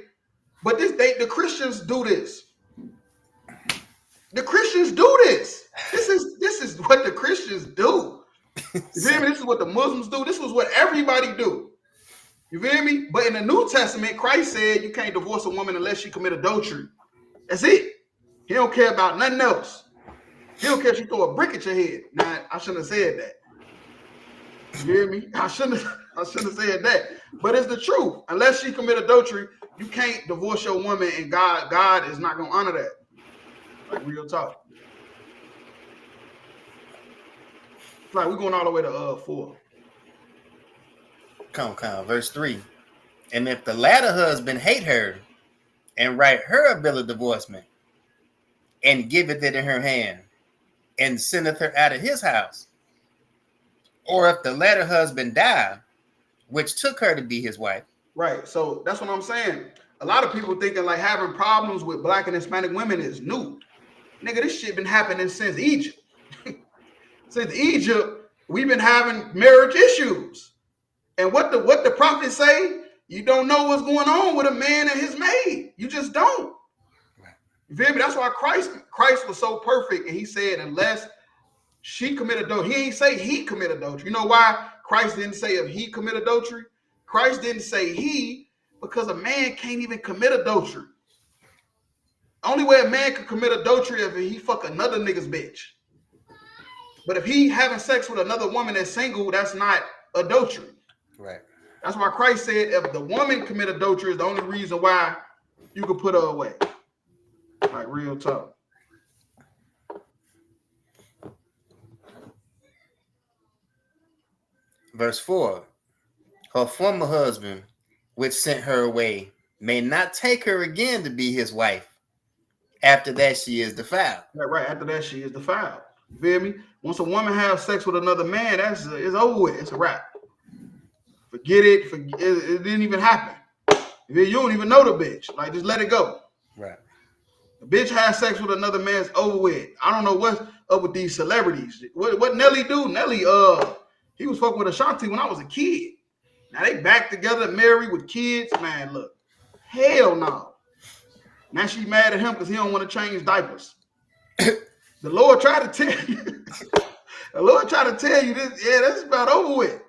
but the Christians do this. The Christians do this. This is what the Christians do. You feel me? This is what the Muslims do. This was what everybody do. You feel me? But in the New Testament, Christ said you can't divorce a woman unless she commit adultery. That's it. He don't care about nothing else. He don't care if you throw a brick at your head. Now, I shouldn't have said that. You hear me? I shouldn't have said that. But it's the truth. Unless she commit adultery, you can't divorce your woman, and God is not going to honor that. Like real talk. It's like we're going all the way to 4. Come, verse 3. And if the latter husband hate her and write her a bill of divorcement and giveth it in her hand and sendeth her out of his house, or if the latter husband die, which took her to be his wife. Right. So that's what I'm saying. A lot of people thinking like having problems with Black and Hispanic women is new. Nigga, this shit been happening since Egypt. since Egypt, we've been having marriage issues. And what the prophets say, you don't know what's going on with a man and his maid. You just don't. You feel me? That's why Christ was so perfect. And he said, unless she committed adultery, he ain't say he committed adultery. You know why Christ didn't say if he committed adultery? Christ didn't say he, because a man can't even commit adultery. Only way a man can commit adultery is if he fuck another nigga's bitch. But if he having sex with another woman that's single, that's not adultery. Right. That's why Christ said if the woman commit adultery is the only reason why you could put her away. Like real talk. Verse 4. Her former husband, which sent her away, may not take her again to be his wife. After that, she is defiled. Right. After that, she is defiled. You feel me? Once a woman has sex with another man, it's over with. It's a wrap. Forget it. It didn't even happen. You don't even know the bitch. Like, just let it go. Right. The bitch has sex with another man's over with. I don't know what's up with these celebrities. What Nelly do? Nelly, he was fucking with Ashanti when I was a kid. Now they back together, married with kids. Man, look, hell no. Now she mad at him because he don't want to change diapers. The Lord tried to tell you. The Lord tried to tell you this. Yeah, that's about over with.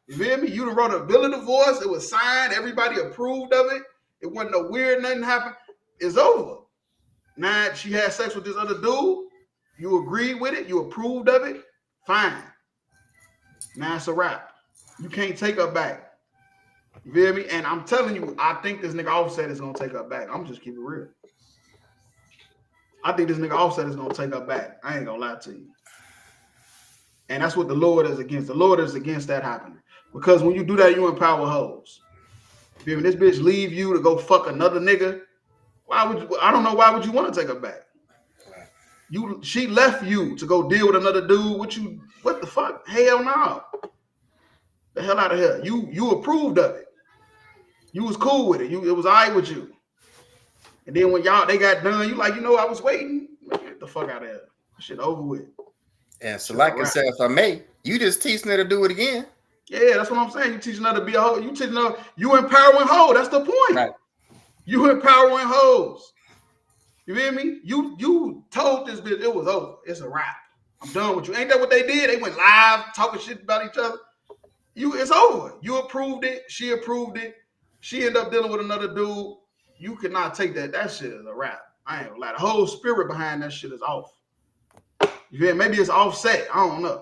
You feel me? You done wrote a bill of divorce. It was signed. Everybody approved of it. It wasn't no weird. Nothing happened. It's over. Now she had sex with this other dude. You agreed with it. You approved of it. Fine. Now it's a wrap. You can't take her back. You feel me? And I'm telling you, I think this nigga Offset is gonna take her back. I'm just keeping it real. I think this nigga Offset is gonna take her back. I ain't gonna lie to you. And that's what the Lord is against. The Lord is against that happening. Because when you do that, you empower hoes. You feel me? This bitch leave you to go fuck another nigga. Why would you? I don't know. Why would you want to take her back? She left you to go deal with another dude. What the fuck? Hell no. The hell out of here. You approved of it. You was cool with it. It was all right with you. And then when they got done, you like, I was waiting. Get the fuck out of here. Shit over with. And so, like I said, if I may, you just teaching her to do it again. Yeah, that's what I'm saying. You teaching her to be a hoe. You teaching her. You empowering hoe. That's the point. Right. You empowering hoes. You feel me? You told this bitch it was over. It's a wrap. I'm done with you. Ain't that what they did? They went live talking shit about each other. It's over. You approved it. She approved it. She ended up dealing with another dude. You cannot take that. That shit is a wrap. I ain't gonna lie. The whole spirit behind that shit is off. You feel me? Maybe it's offset. I don't know.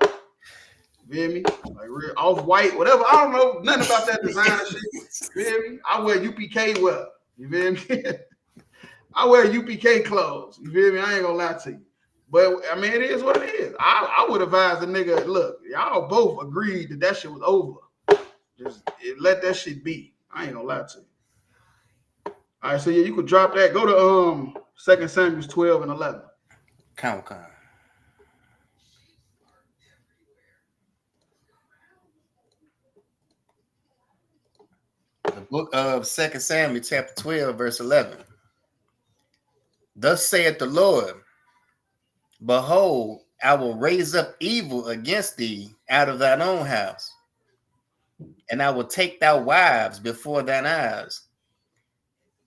You feel me? Like real off-white, whatever. I don't know nothing about that designer shit. You feel me? I wear UPK well. You feel me? I wear UPK clothes. You feel me? I ain't gonna lie to you. But I mean, it is what it is. I would advise the nigga, look, y'all both agreed that shit was over. Just let that shit be. I ain't gonna lie to you. All right, so yeah, you could drop that. Go to 2 Samuel 12 and 11. Count. The book of 2 Samuel, chapter 12, verse 11. Thus saith the Lord, behold, I will raise up evil against thee out of thine own house, and I will take thy wives before thine eyes,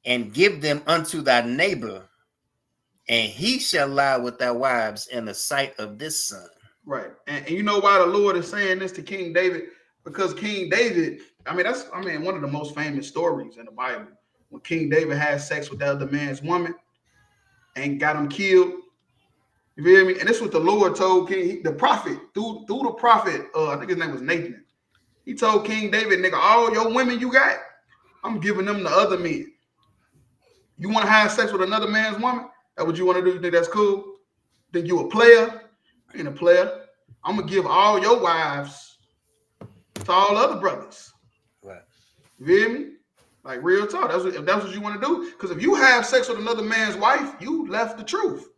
and give them unto thy neighbor, and he shall lie with thy wives in the sight of this son. Right. And you know why the Lord is saying this to King David? Because King David, that's one of the most famous stories in the Bible. When King David had sex with the other man's woman and got him killed. You feel me? And this is what the Lord told the prophet, through the prophet, I think his name was Nathan. He told King David, nigga, all your women you got, I'm giving them to other men. You want to have sex with another man's woman? That's what you want to do? You think that's cool? Think you a player? Ain't a player. I'm going to give all your wives to all other brothers. Right. You feel me? Like real talk. If that's what you want to do. Because if you have sex with another man's wife, you left the truth.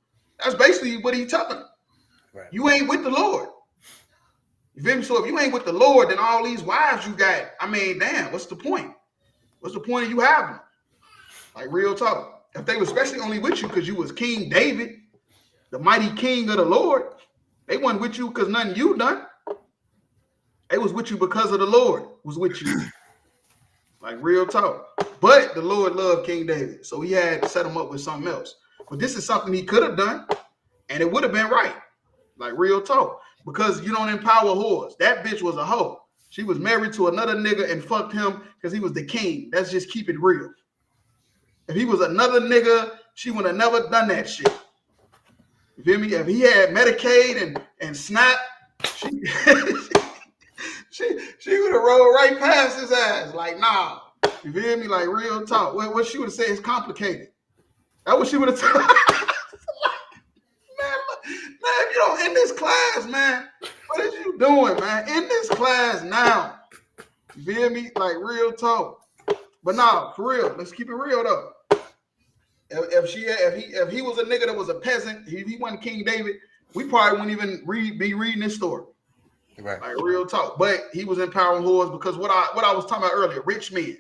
That's basically what he's telling them. Right. You ain't with the Lord. You feel me? So if you ain't with the Lord, then all these wives you got, damn, what's the point? What's the point of you having them? Like real talk. If they were especially only with you because you was King David, the mighty king of the Lord, They wasn't with you because nothing you done. They was with you because of the Lord was with you. Like real talk. But the Lord loved King David, so he had to set him up with something else. But this is something he could have done, and it would have been right. Like real talk. Because you don't empower whores. That bitch was a hoe. She was married to another nigga and fucked him because he was the king. Let's just keep it real. If he was another nigga, she would have never done that shit. You feel me? If he had Medicaid and SNAP, she would have rolled right past his ass. Like, nah. You feel me? Like real talk. What she would have said is complicated. That's what she would have told. Man, if you don't end this class, man, what is you doing, man? End this class now. You feel me? Like real talk. But nah, for real, let's keep it real though. If he was a nigga that was a peasant, if he wasn't King David, we probably wouldn't even be reading this story. Right. Like real talk. But he was empowering whores because what I was talking about earlier, rich men.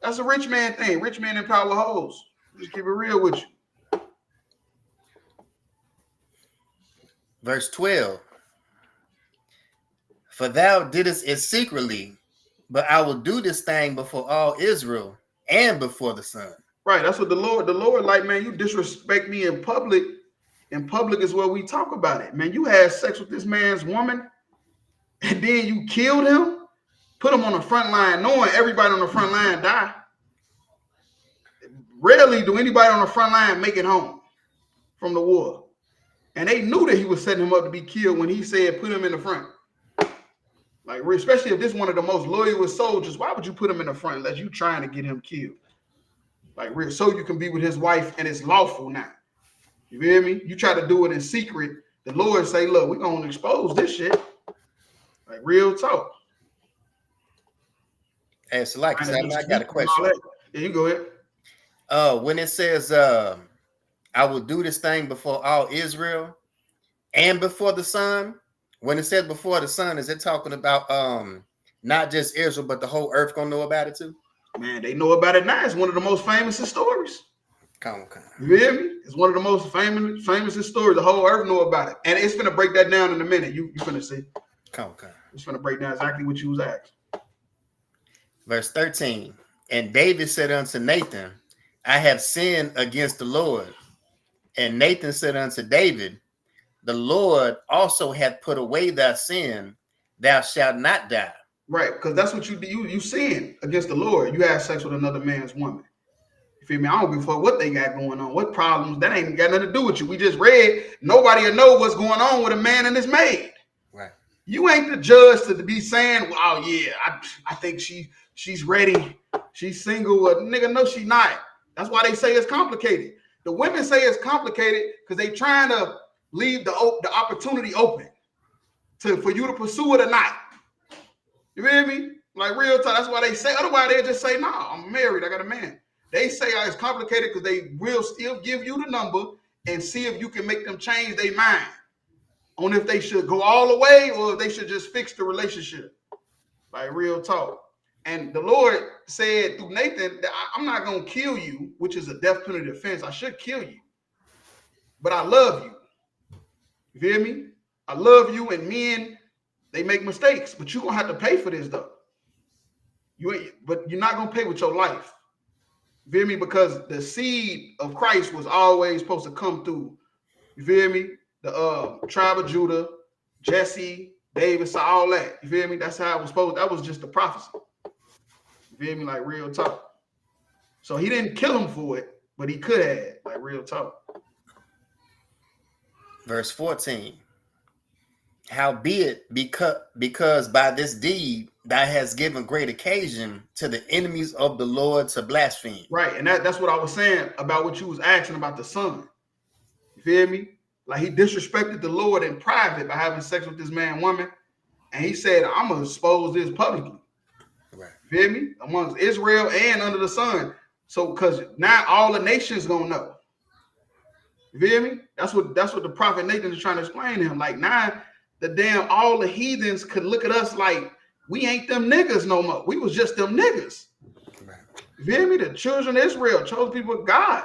That's a rich man thing. Rich men empower hoes. Just keep it real with you. Verse 12. For thou didst it secretly, but I will do this thing before all Israel and before the sun. Right. That's what the Lord, like, man, you disrespect me in public. In public is where we talk about it. Man, you had sex with this man's woman, and then you killed him, put him on the front line, knowing everybody on the front line die. Rarely do anybody on the front line make it home from the war. And they knew that he was setting him up to be killed when he said, put him in the front. Like, especially if this is one of the most loyalist soldiers, why would you put him in the front unless you trying to get him killed? Like, so you can be with his wife and it's lawful now. You feel me? You try to do it in secret. The Lord say, look, we're going to expose this shit. Like, real talk. Hey, so like I got a question. Yeah, you go ahead. When it says, I will do this thing before all Israel and before the sun, when it says before the sun, is it talking about not just Israel, but the whole earth gonna know about it too? Man, they know about it now. It's one of the most famous stories. Come. You hear me? It's one of the most famous stories. The whole earth know about it. And it's gonna break that down in a minute. You finna see. Come. It's gonna break down exactly what you was asked. Verse 13. And David said unto Nathan, I have sinned against the Lord. And Nathan said unto David, the Lord also hath put away thy sin. Thou shalt not die. Right, because that's what you do. You sin against the Lord. You have sex with another man's woman. You feel me? I don't give a fuck what they got going on. What problems? That ain't got nothing to do with you. We just read. Nobody will know what's going on with a man and his maid. Right. You ain't the judge to be saying, well, oh yeah, I think she's ready. She's single. Nigga, no, she not. That's why they say it's complicated. The women say it's complicated because they trying to leave the opportunity open for you to pursue it or not. You feel me? Like real talk. That's why they say. Otherwise, they just say, "Nah, I'm married. I got a man." They say it's complicated because they will still give you the number and see if you can make them change their mind on if they should go all the way or if they should just fix the relationship. Like real talk. And the Lord said through Nathan that I'm not going to kill you, which is a death penalty offense. I should kill you, but I love you. You feel me? I love you, and men, they make mistakes, but you're going to have to pay for this, though. But you're not going to pay with your life. You feel me? Because the seed of Christ was always supposed to come through. You feel me? The tribe of Judah, Jesse, David, so all that. You feel me? That's how it was supposed. That was just the prophecy. You feel me? Like real talk. So he didn't kill him for it, but he could have, like real talk. Verse 14. Howbeit, because by this deed thou hast given great occasion to the enemies of the Lord to blaspheme. Right, and that's what I was saying about what you was asking about the son. You feel me? Like he disrespected the Lord in private by having sex with this man, woman, and he said, "I'm gonna expose this publicly." Right. You feel me? Amongst Israel and under the sun. So, because now all the nations gonna know. You feel me? That's what the prophet Nathan is trying to explain to him. Like now, all the heathens could look at us like we ain't them niggas no more. We was just them niggas. Right. You feel me? The children of Israel, chosen people of God,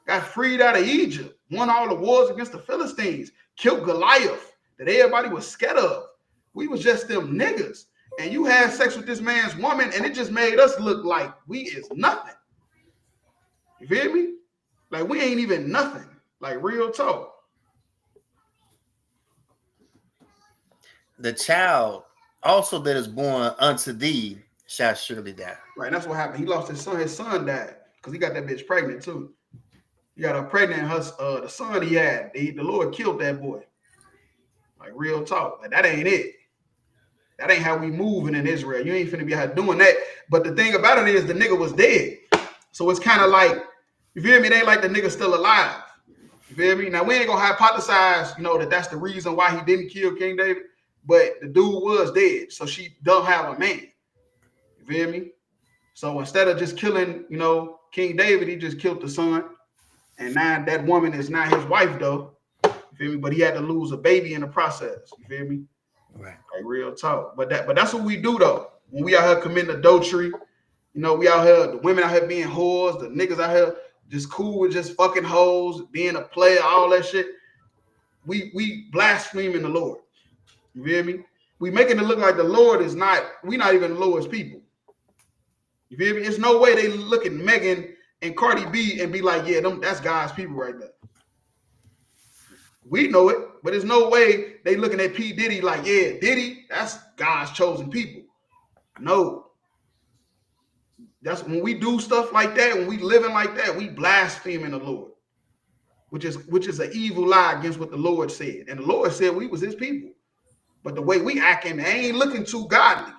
got freed out of Egypt, won all the wars against the Philistines, killed Goliath, that everybody was scared of. We was just them niggas. And you had sex with this man's woman, and it just made us look like we is nothing. You feel me? Like we ain't even nothing. Like real talk. The child also that is born unto thee shall surely die. Right, that's what happened. He lost his son. His son died because he got that bitch pregnant too. He got her pregnant. The son he had, the Lord killed that boy. Like real talk. Like that ain't it. That ain't how we moving in Israel. You ain't finna be out doing that. But the thing about it is the nigga was dead. So it's kind of like, you feel me? It ain't like the nigga still alive. You feel me? Now we ain't gonna hypothesize, that that's the reason why he didn't kill King David. But the dude was dead. So she don't have a man. You feel me? So instead of just killing, King David, he just killed the son. And now that woman is not his wife though. You feel me? But he had to lose a baby in the process. You feel me? Right. Like real talk. But that's what we do though. When we out here committing adultery, we out here, the women out here being whores, the niggas out here just cool with just fucking hoes, being a player, all that shit. We blaspheming the Lord. You feel me? We making it look like the Lord is not, we not even the Lord's people. You feel me? It's no way they look at Megan and Cardi B and be like, yeah, that's God's people right there. We know it, but there's no way they looking at P. Diddy like, yeah, Diddy, that's God's chosen people. No. That's when we do stuff like that, when we living like that, we blaspheming the Lord, which is an evil lie against what the Lord said. And the Lord said we was his people. But the way we acting, it ain't looking too godly.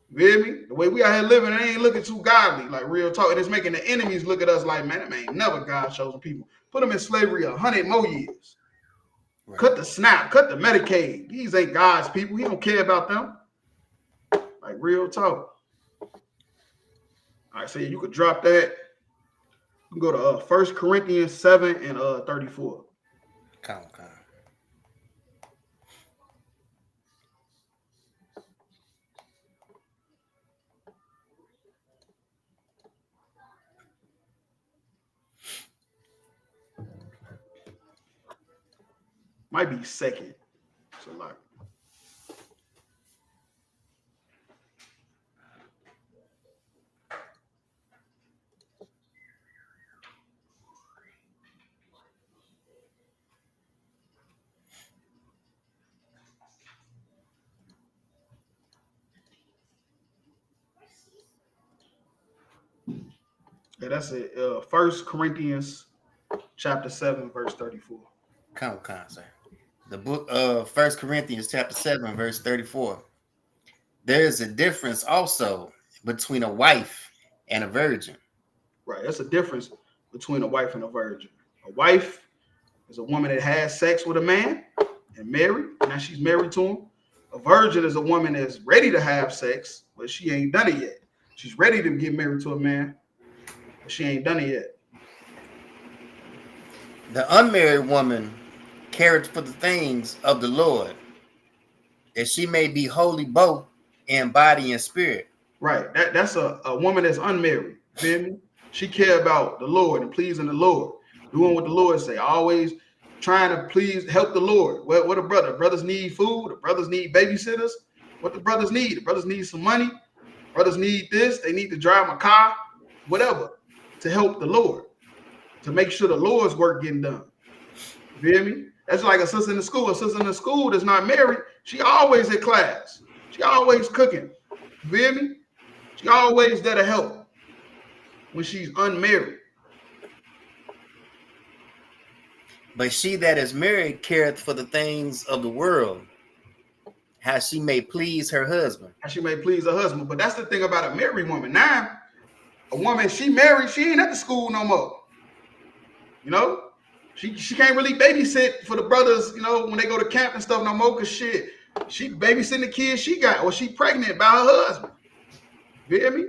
You feel me? The way we out here living, it ain't looking too godly, like real talk. And it's making the enemies look at us like, man, that man never God's chosen people. Put them in slavery 100 more years. Right. Cut the SNAP, cut the Medicaid. These ain't God's people. He don't care about them. Like real talk. All right, so you could drop that. You can go to 1 Corinthians 7 and 34. Come. Might be second. So like. Yeah, that's it. 1 Corinthians chapter 7, verse 34. Come, sir. The book of 1 Corinthians chapter 7, verse 34. There is a difference also between a wife and a virgin. Right. That's a difference between a wife and a virgin. A wife is a woman that has sex with a man and married. Now she's married to him. A virgin is a woman that's ready to have sex, but she ain't done it yet. She's ready to get married to a man, but she ain't done it yet. The unmarried woman careth for the things of the Lord, that she may be holy both in body and spirit. Right. That's a woman that's unmarried. Feel me? She care about the Lord and pleasing the Lord, doing what the Lord say, always trying to help the Lord. What a brother? Brothers need food. The brothers need babysitters. What the brothers need? The brothers need some money. Brothers need this. They need to drive a car, whatever, to help the Lord, to make sure the Lord's work getting done. You feel me? That's like a sister in the school. A sister in the school that's not married, she always at class. She always cooking. You feel me? She always there to help when she's unmarried. But she that is married careth for the things of the world, how she may please her husband. How she may please her husband. But that's the thing about a married woman. Now, a woman, she married, she ain't at the school no more. She can't really babysit for the brothers, when they go to camp and stuff no more, because shit, she babysitting the kids she got, or she pregnant by her husband. You feel me?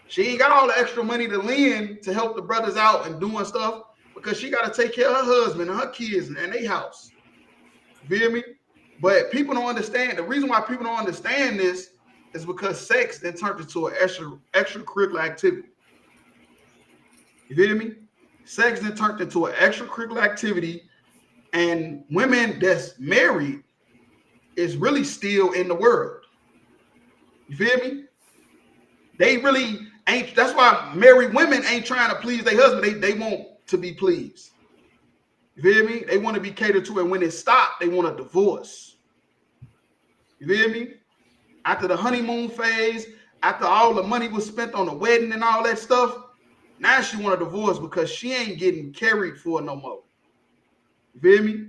She ain't got all the extra money to lend to help the brothers out and doing stuff, because she got to take care of her husband and her kids and their house. You feel me? But people don't understand. The reason why people don't understand this is because sex then turned into an extracurricular activity. You feel me? Sex then turned into an extracurricular activity And women that's married is really still in the world. You feel me? They really ain't. That's why married women ain't trying to please their husband. They want to be pleased. You feel me? They want to be catered to, and when it stops, they want a divorce. You feel me? After the honeymoon phase, after all the money was spent on the wedding and all that stuff, now she want a divorce because she ain't getting carried for no more. You feel me?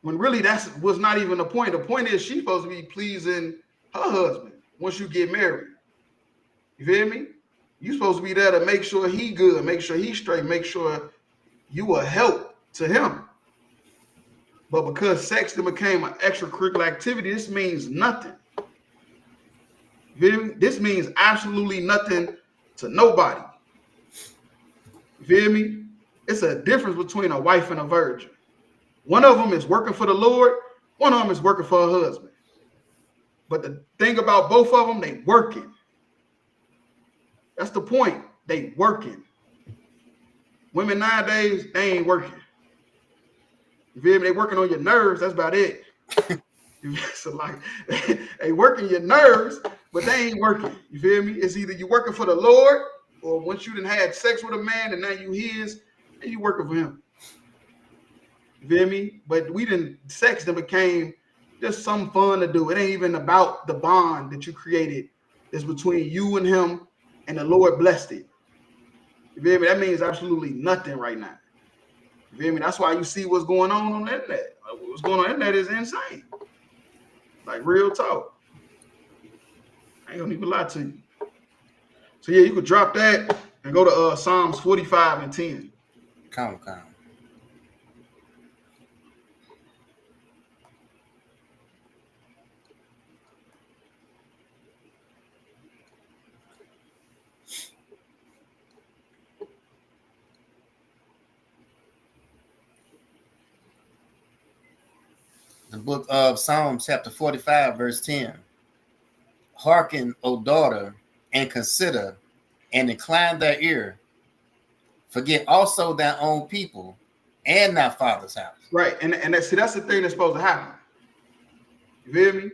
When really that was not even the point. The point is she's supposed to be pleasing her husband once you get married. You feel me? You supposed to be there to make sure he good, make sure he's straight, make sure you a help to him. But because sex then became an extracurricular activity, this means nothing. You feel me? This means absolutely nothing to nobody. You feel me? It's a difference between a wife and a virgin. One of them is working for the Lord. One of them is working for her husband. But the thing about both of them, they working. That's the point. They working. Women nowadays, they ain't working. You feel me? They working on your nerves. That's about it. So like, they working your nerves, but they ain't working. You feel me? It's either you working for the Lord, or once you done had sex with a man and now you his, and you working for him. You feel me? But sex then became just some fun to do. It ain't even about the bond that you created. It's between you and him, and the Lord blessed it. You feel me? That means absolutely nothing right now. You feel me? That's why you see what's going on the internet. Like, what's going on the internet is insane. Like real talk. I ain't gonna even lie to you. So yeah, you could drop that and go to Psalms 45 and 10. Come. The book of Psalms, chapter 45, verse 10. Hearken, O daughter, and consider, and incline thy ear. Forget also thy own people and thy father's house. Right, and that's the thing that's supposed to happen. You feel me?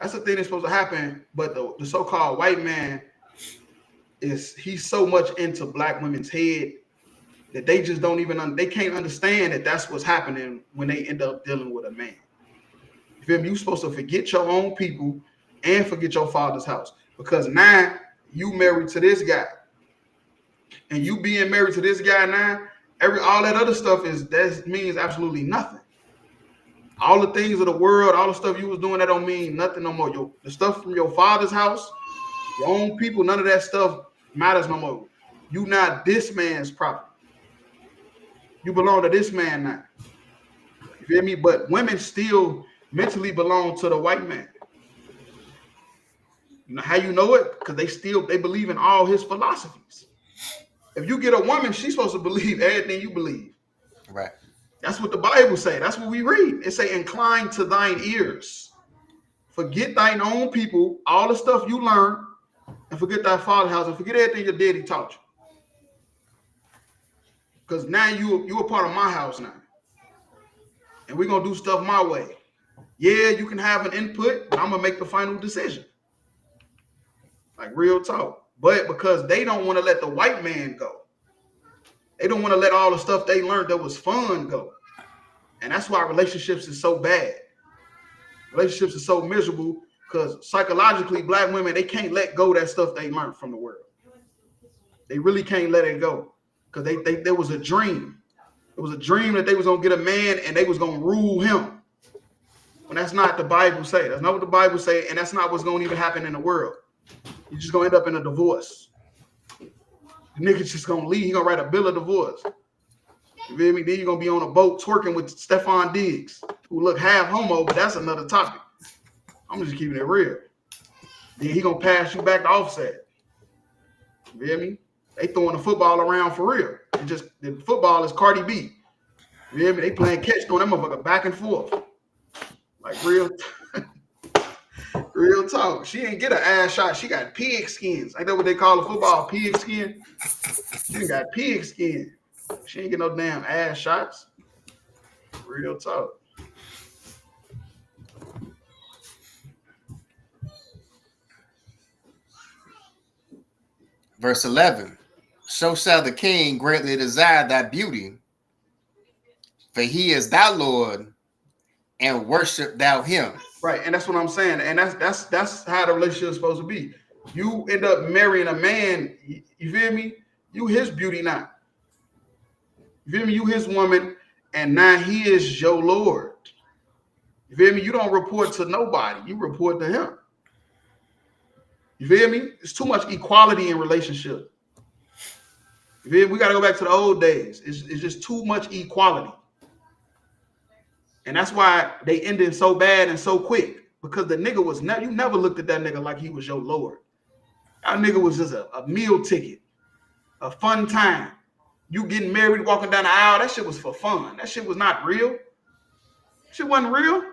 That's the thing that's supposed to happen. But the so-called white man he's so much into black women's head that they just don't even they can't understand that that's what's happening when they end up dealing with a man. You feel me? You're supposed to forget your own people and forget your father's house, because now you married to this guy, and you being married to this guy now, all that other stuff that means absolutely nothing. All the things of the world, all the stuff you was doing, that don't mean nothing no more. The stuff from your father's house, your own people, none of that stuff matters no more. You not this man's property. You belong to this man now. You feel me? But women still mentally belong to the white man. You know how you know it? Because they believe in all his philosophies. If you get a woman, she's supposed to believe everything you believe. Right. That's what the Bible say. That's what we read. It say, incline to thine ears. Forget thine own people, all the stuff you learned, and forget thy father's house, and forget everything your daddy taught you. Because now you a part of my house now. And we're going to do stuff my way. Yeah, you can have an input, but I'm going to make the final decision. Like real talk. But because they don't want to let the white man go. They don't want to let all the stuff they learned that was fun go. And that's why relationships is so bad. Relationships are so miserable because psychologically, black women, they can't let go of that stuff they learned from the world. They really can't let it go because there was a dream. It was a dream that they was going to get a man and they was going to rule him. When that's not the Bible say. That's not what the Bible say, and that's not what's going to even happen in the world. You're just going to end up in a divorce. The nigga's just going to leave. He's going to write a bill of divorce. You feel me? Then you're going to be on a boat twerking with Stephon Diggs, who look half homo, but that's another topic. I'm just keeping it real. Then he going to pass you back to Offset. You feel me? They throwing the football around for real. The football is Cardi B. You feel me? They playing catch, throwing that motherfucker back and forth. Like real talk. She ain't get an ass shot. She got pig skins. Ain't that what they call a football, pig skin? She got pig skin. She ain't get no damn ass shots. Real talk. Verse 11. So shall the king greatly desire thy beauty, for he is thy Lord, and worship thou him. Right, and that's what I'm saying, and that's how the relationship is supposed to be. You end up marrying a man, you feel me? You his beauty now. You feel me? You his woman, and now he is your Lord. You feel me? You don't report to nobody. You report to him. You feel me? It's too much equality in relationship. You feel me? We got to go back to the old days. It's just too much equality. And that's why they ended so bad and so quick. Because the nigga was never, you never looked at that nigga like he was your Lord. That nigga was just a meal ticket, a fun time. You getting married, walking down the aisle, that shit was for fun. That shit was not real. That shit wasn't real.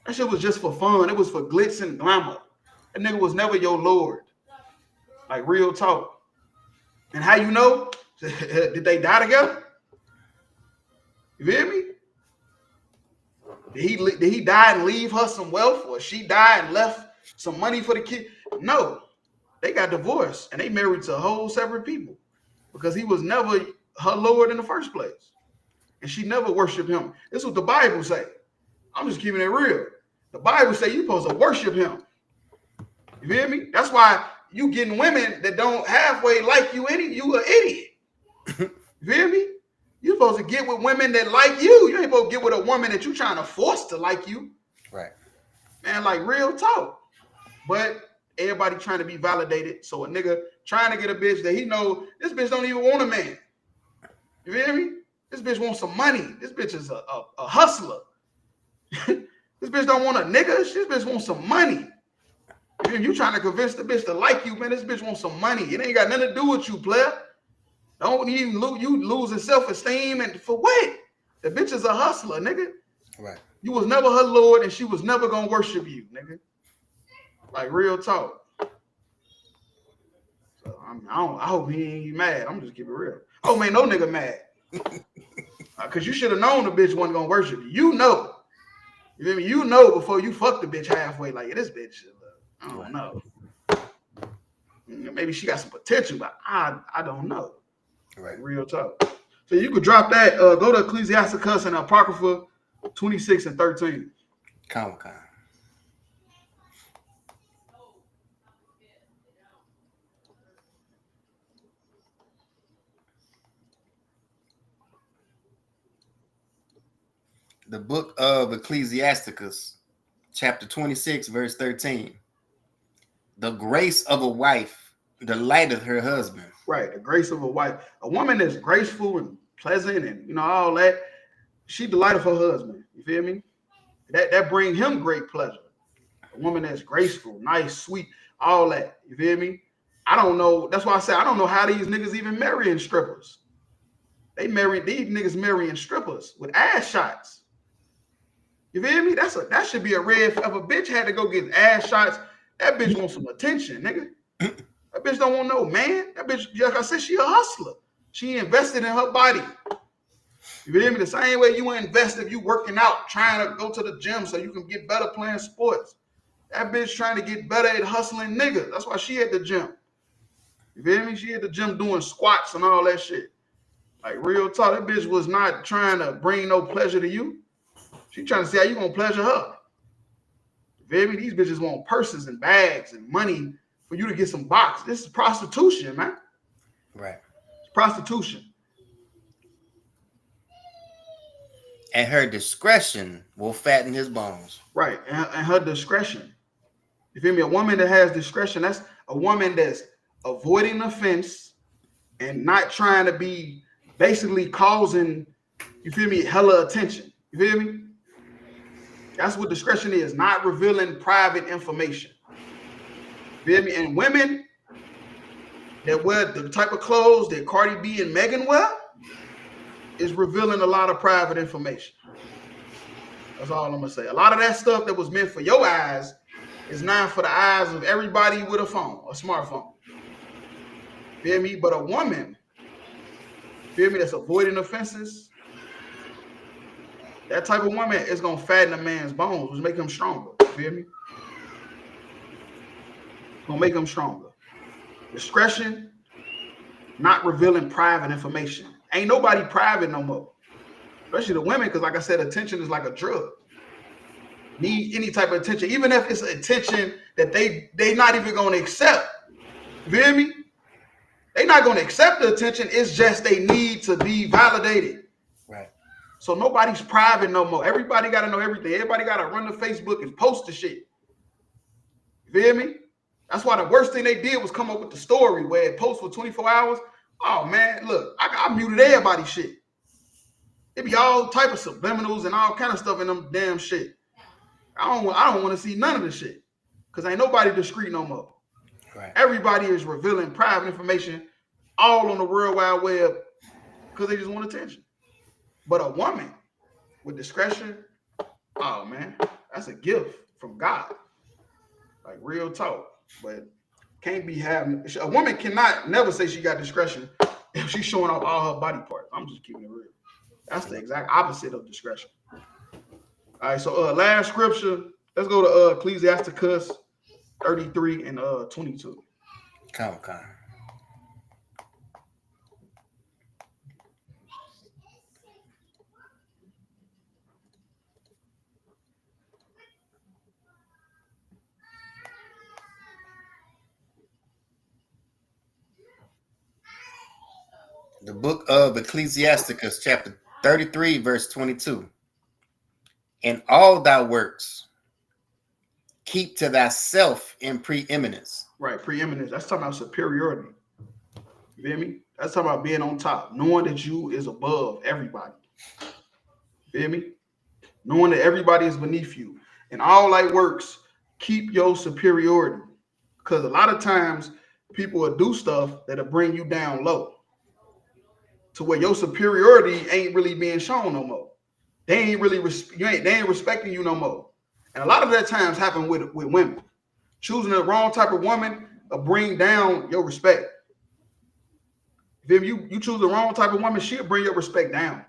That shit was just for fun. It was for glitz and glamour. That nigga was never your Lord. Like real talk. And how you know? Did they die together? You feel me? Did he die and leave her some wealth, or she died and left some money for the kid? No. They got divorced and they married to whole separate people because he was never her Lord in the first place. And she never worshiped him. This is what the Bible say. I'm just keeping it real. The Bible say you're supposed to worship him. You feel me? That's why you getting women that don't halfway like you you an idiot. You feel me? You're supposed to get with women that like you. You ain't supposed to get with a woman that you trying to force to like you. Right. Man, like real talk. But everybody trying to be validated. So a nigga trying to get a bitch that he know this bitch don't even want a man. You feel me? This bitch wants some money. This bitch is a hustler. This bitch don't want a nigga. This bitch wants some money. You trying to convince the bitch to like you, man. This bitch wants some money. It ain't got nothing to do with you, player. Don't even you losing self-esteem and for what? The bitch is a hustler, nigga. Right. You was never her Lord, and she was never gonna worship you, nigga. Like real talk. So I hope he ain't mad. I'm just keep it real. Oh man, no nigga mad. Cause you should have known the bitch wasn't gonna worship you. You know. You feel me? You know before you fuck the bitch halfway. Like this bitch, I don't know. Maybe she got some potential, but I don't know. Right. Real talk. So you could drop that. Go to Ecclesiasticus and Apocrypha 26 and 13. Come. The book of Ecclesiasticus, chapter 26, verse 13. The grace of a wife delighteth her husband. Right, the grace of a wife. A woman that's graceful and pleasant and all that, she delighteth her husband. You feel me? That bring him great pleasure. A woman that's graceful, nice, sweet, all that. You feel me? I don't know. That's why I say I don't know how these niggas even marrying strippers. These niggas marrying strippers with ass shots. You feel me? That should be a red. If a bitch had to go get ass shots, that bitch wants some attention, nigga. That bitch don't want no man. That bitch, like I said, she a hustler. She invested in her body. You feel me? The same way you invest if you working out, trying to go to the gym so you can get better playing sports. That bitch trying to get better at hustling niggas. That's why she at the gym. You feel me? She at the gym doing squats and all that shit. Like real talk, that bitch was not trying to bring no pleasure to you. She trying to see how you gonna pleasure her. You feel me? These bitches want purses and bags and money for you to get some box. This is prostitution, man. Right. It's prostitution. And her discretion will fatten his bones. Right. And her discretion. You feel me? A woman that has discretion, that's a woman that's avoiding offense and not trying to be basically causing, you feel me, hella attention. You feel me? That's what discretion is, not revealing private information. You feel me? And women that wear the type of clothes that Cardi B and Megan wear is revealing a lot of private information. That's all I'm gonna say. A lot of that stuff that was meant for your eyes is now for the eyes of everybody with a phone, a smartphone. Feel me? But a woman, feel me, that's avoiding offenses, That type of woman is gonna fatten a man's bones, which make him stronger. You feel me? Gonna make him stronger. Discretion, not revealing private information. Ain't nobody private no more. Especially the women, because like I said, attention is like a drug. Need any type of attention, even if it's attention that they not even gonna accept. You feel me? They not gonna accept the attention. It's just they need to be validated. Right. So nobody's private no more. Everybody gotta know everything. Everybody gotta run to Facebook and post the shit. You feel me? That's why the worst thing they did was come up with the story where it posts for 24 hours. Oh man, look, I muted everybody's shit. It be all type of subliminals and all kind of stuff in them damn shit. I don't want to see none of the shit. Because ain't nobody discreet no more. Right. Everybody is revealing private information all on the World Wide Web because they just want attention. But a woman with discretion, oh man, that's a gift from God. Like real talk. But can't be having, a woman cannot never say she got discretion if she's showing off all her body parts. I'm just keeping it real. That's the exact opposite of discretion. All right, so last scripture, let's go to Ecclesiasticus 33 and 22. Come. The book of Ecclesiasticus, chapter 33, verse 22. In all thy works, keep to thyself in preeminence. Right, preeminence. That's talking about superiority. You feel me? That's talking about being on top, knowing that you is above everybody. You feel me? Knowing that everybody is beneath you. In all thy works, keep your superiority. Because a lot of times people will do stuff that'll bring you down low. To where your superiority ain't really being shown no more. They ain't really they ain't respecting you no more. And a lot of that times happen with women. Choosing the wrong type of woman will bring down your respect. If you choose the wrong type of woman, she'll bring your respect down.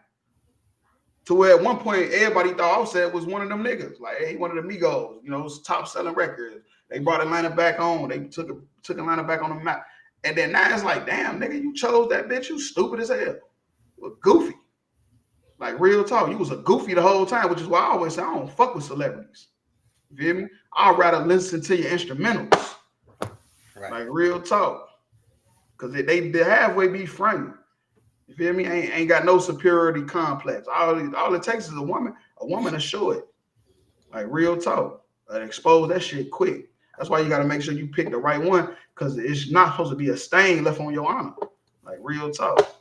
To where at one point everybody thought Offset was one of them niggas, like hey, one of the Migos, you know, top selling records. They brought Atlanta back on. They took Atlanta back on the map. And then now it's like, damn, nigga, you chose that bitch. You stupid as hell. You were goofy. Like real talk. You was a goofy the whole time, which is why I always say I don't fuck with celebrities. You feel me? I'd rather listen to your instrumentals. Right. Like real talk. Because they halfway be friendly. You feel me? Ain't got no superiority complex. All it takes is a woman to show it. Like real talk. Expose that shit quick. That's why you got to make sure you pick the right one, because it's not supposed to be a stain left on your honor. Like real talk.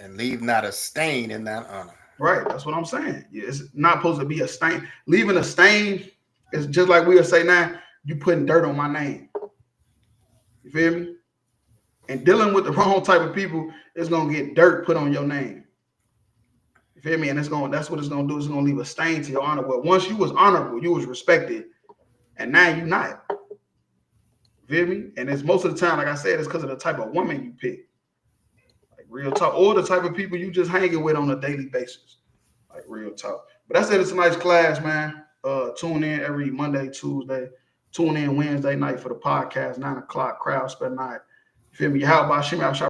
And leave not a stain in that honor. Right. That's what I'm saying. It's not supposed to be a stain. Leaving a stain is just like we'll say now, you putting dirt on my name. You feel me? And dealing with the wrong type of people is going to get dirt put on your name. You feel me? And that's what it's going to do. It's going to leave a stain to your honor. But once you was honorable, you was respected. And now you're not. Feel me? And it's most of the time, like I said, it's because of the type of woman you pick. Like real talk. Or the type of people you just hanging with on a daily basis. Like real talk. But that's it. It's a nice class, man. Tune in every Monday, Tuesday. Tune in Wednesday night for the podcast, 9 o'clock, crowd spend night. You feel me? How about Shimmy?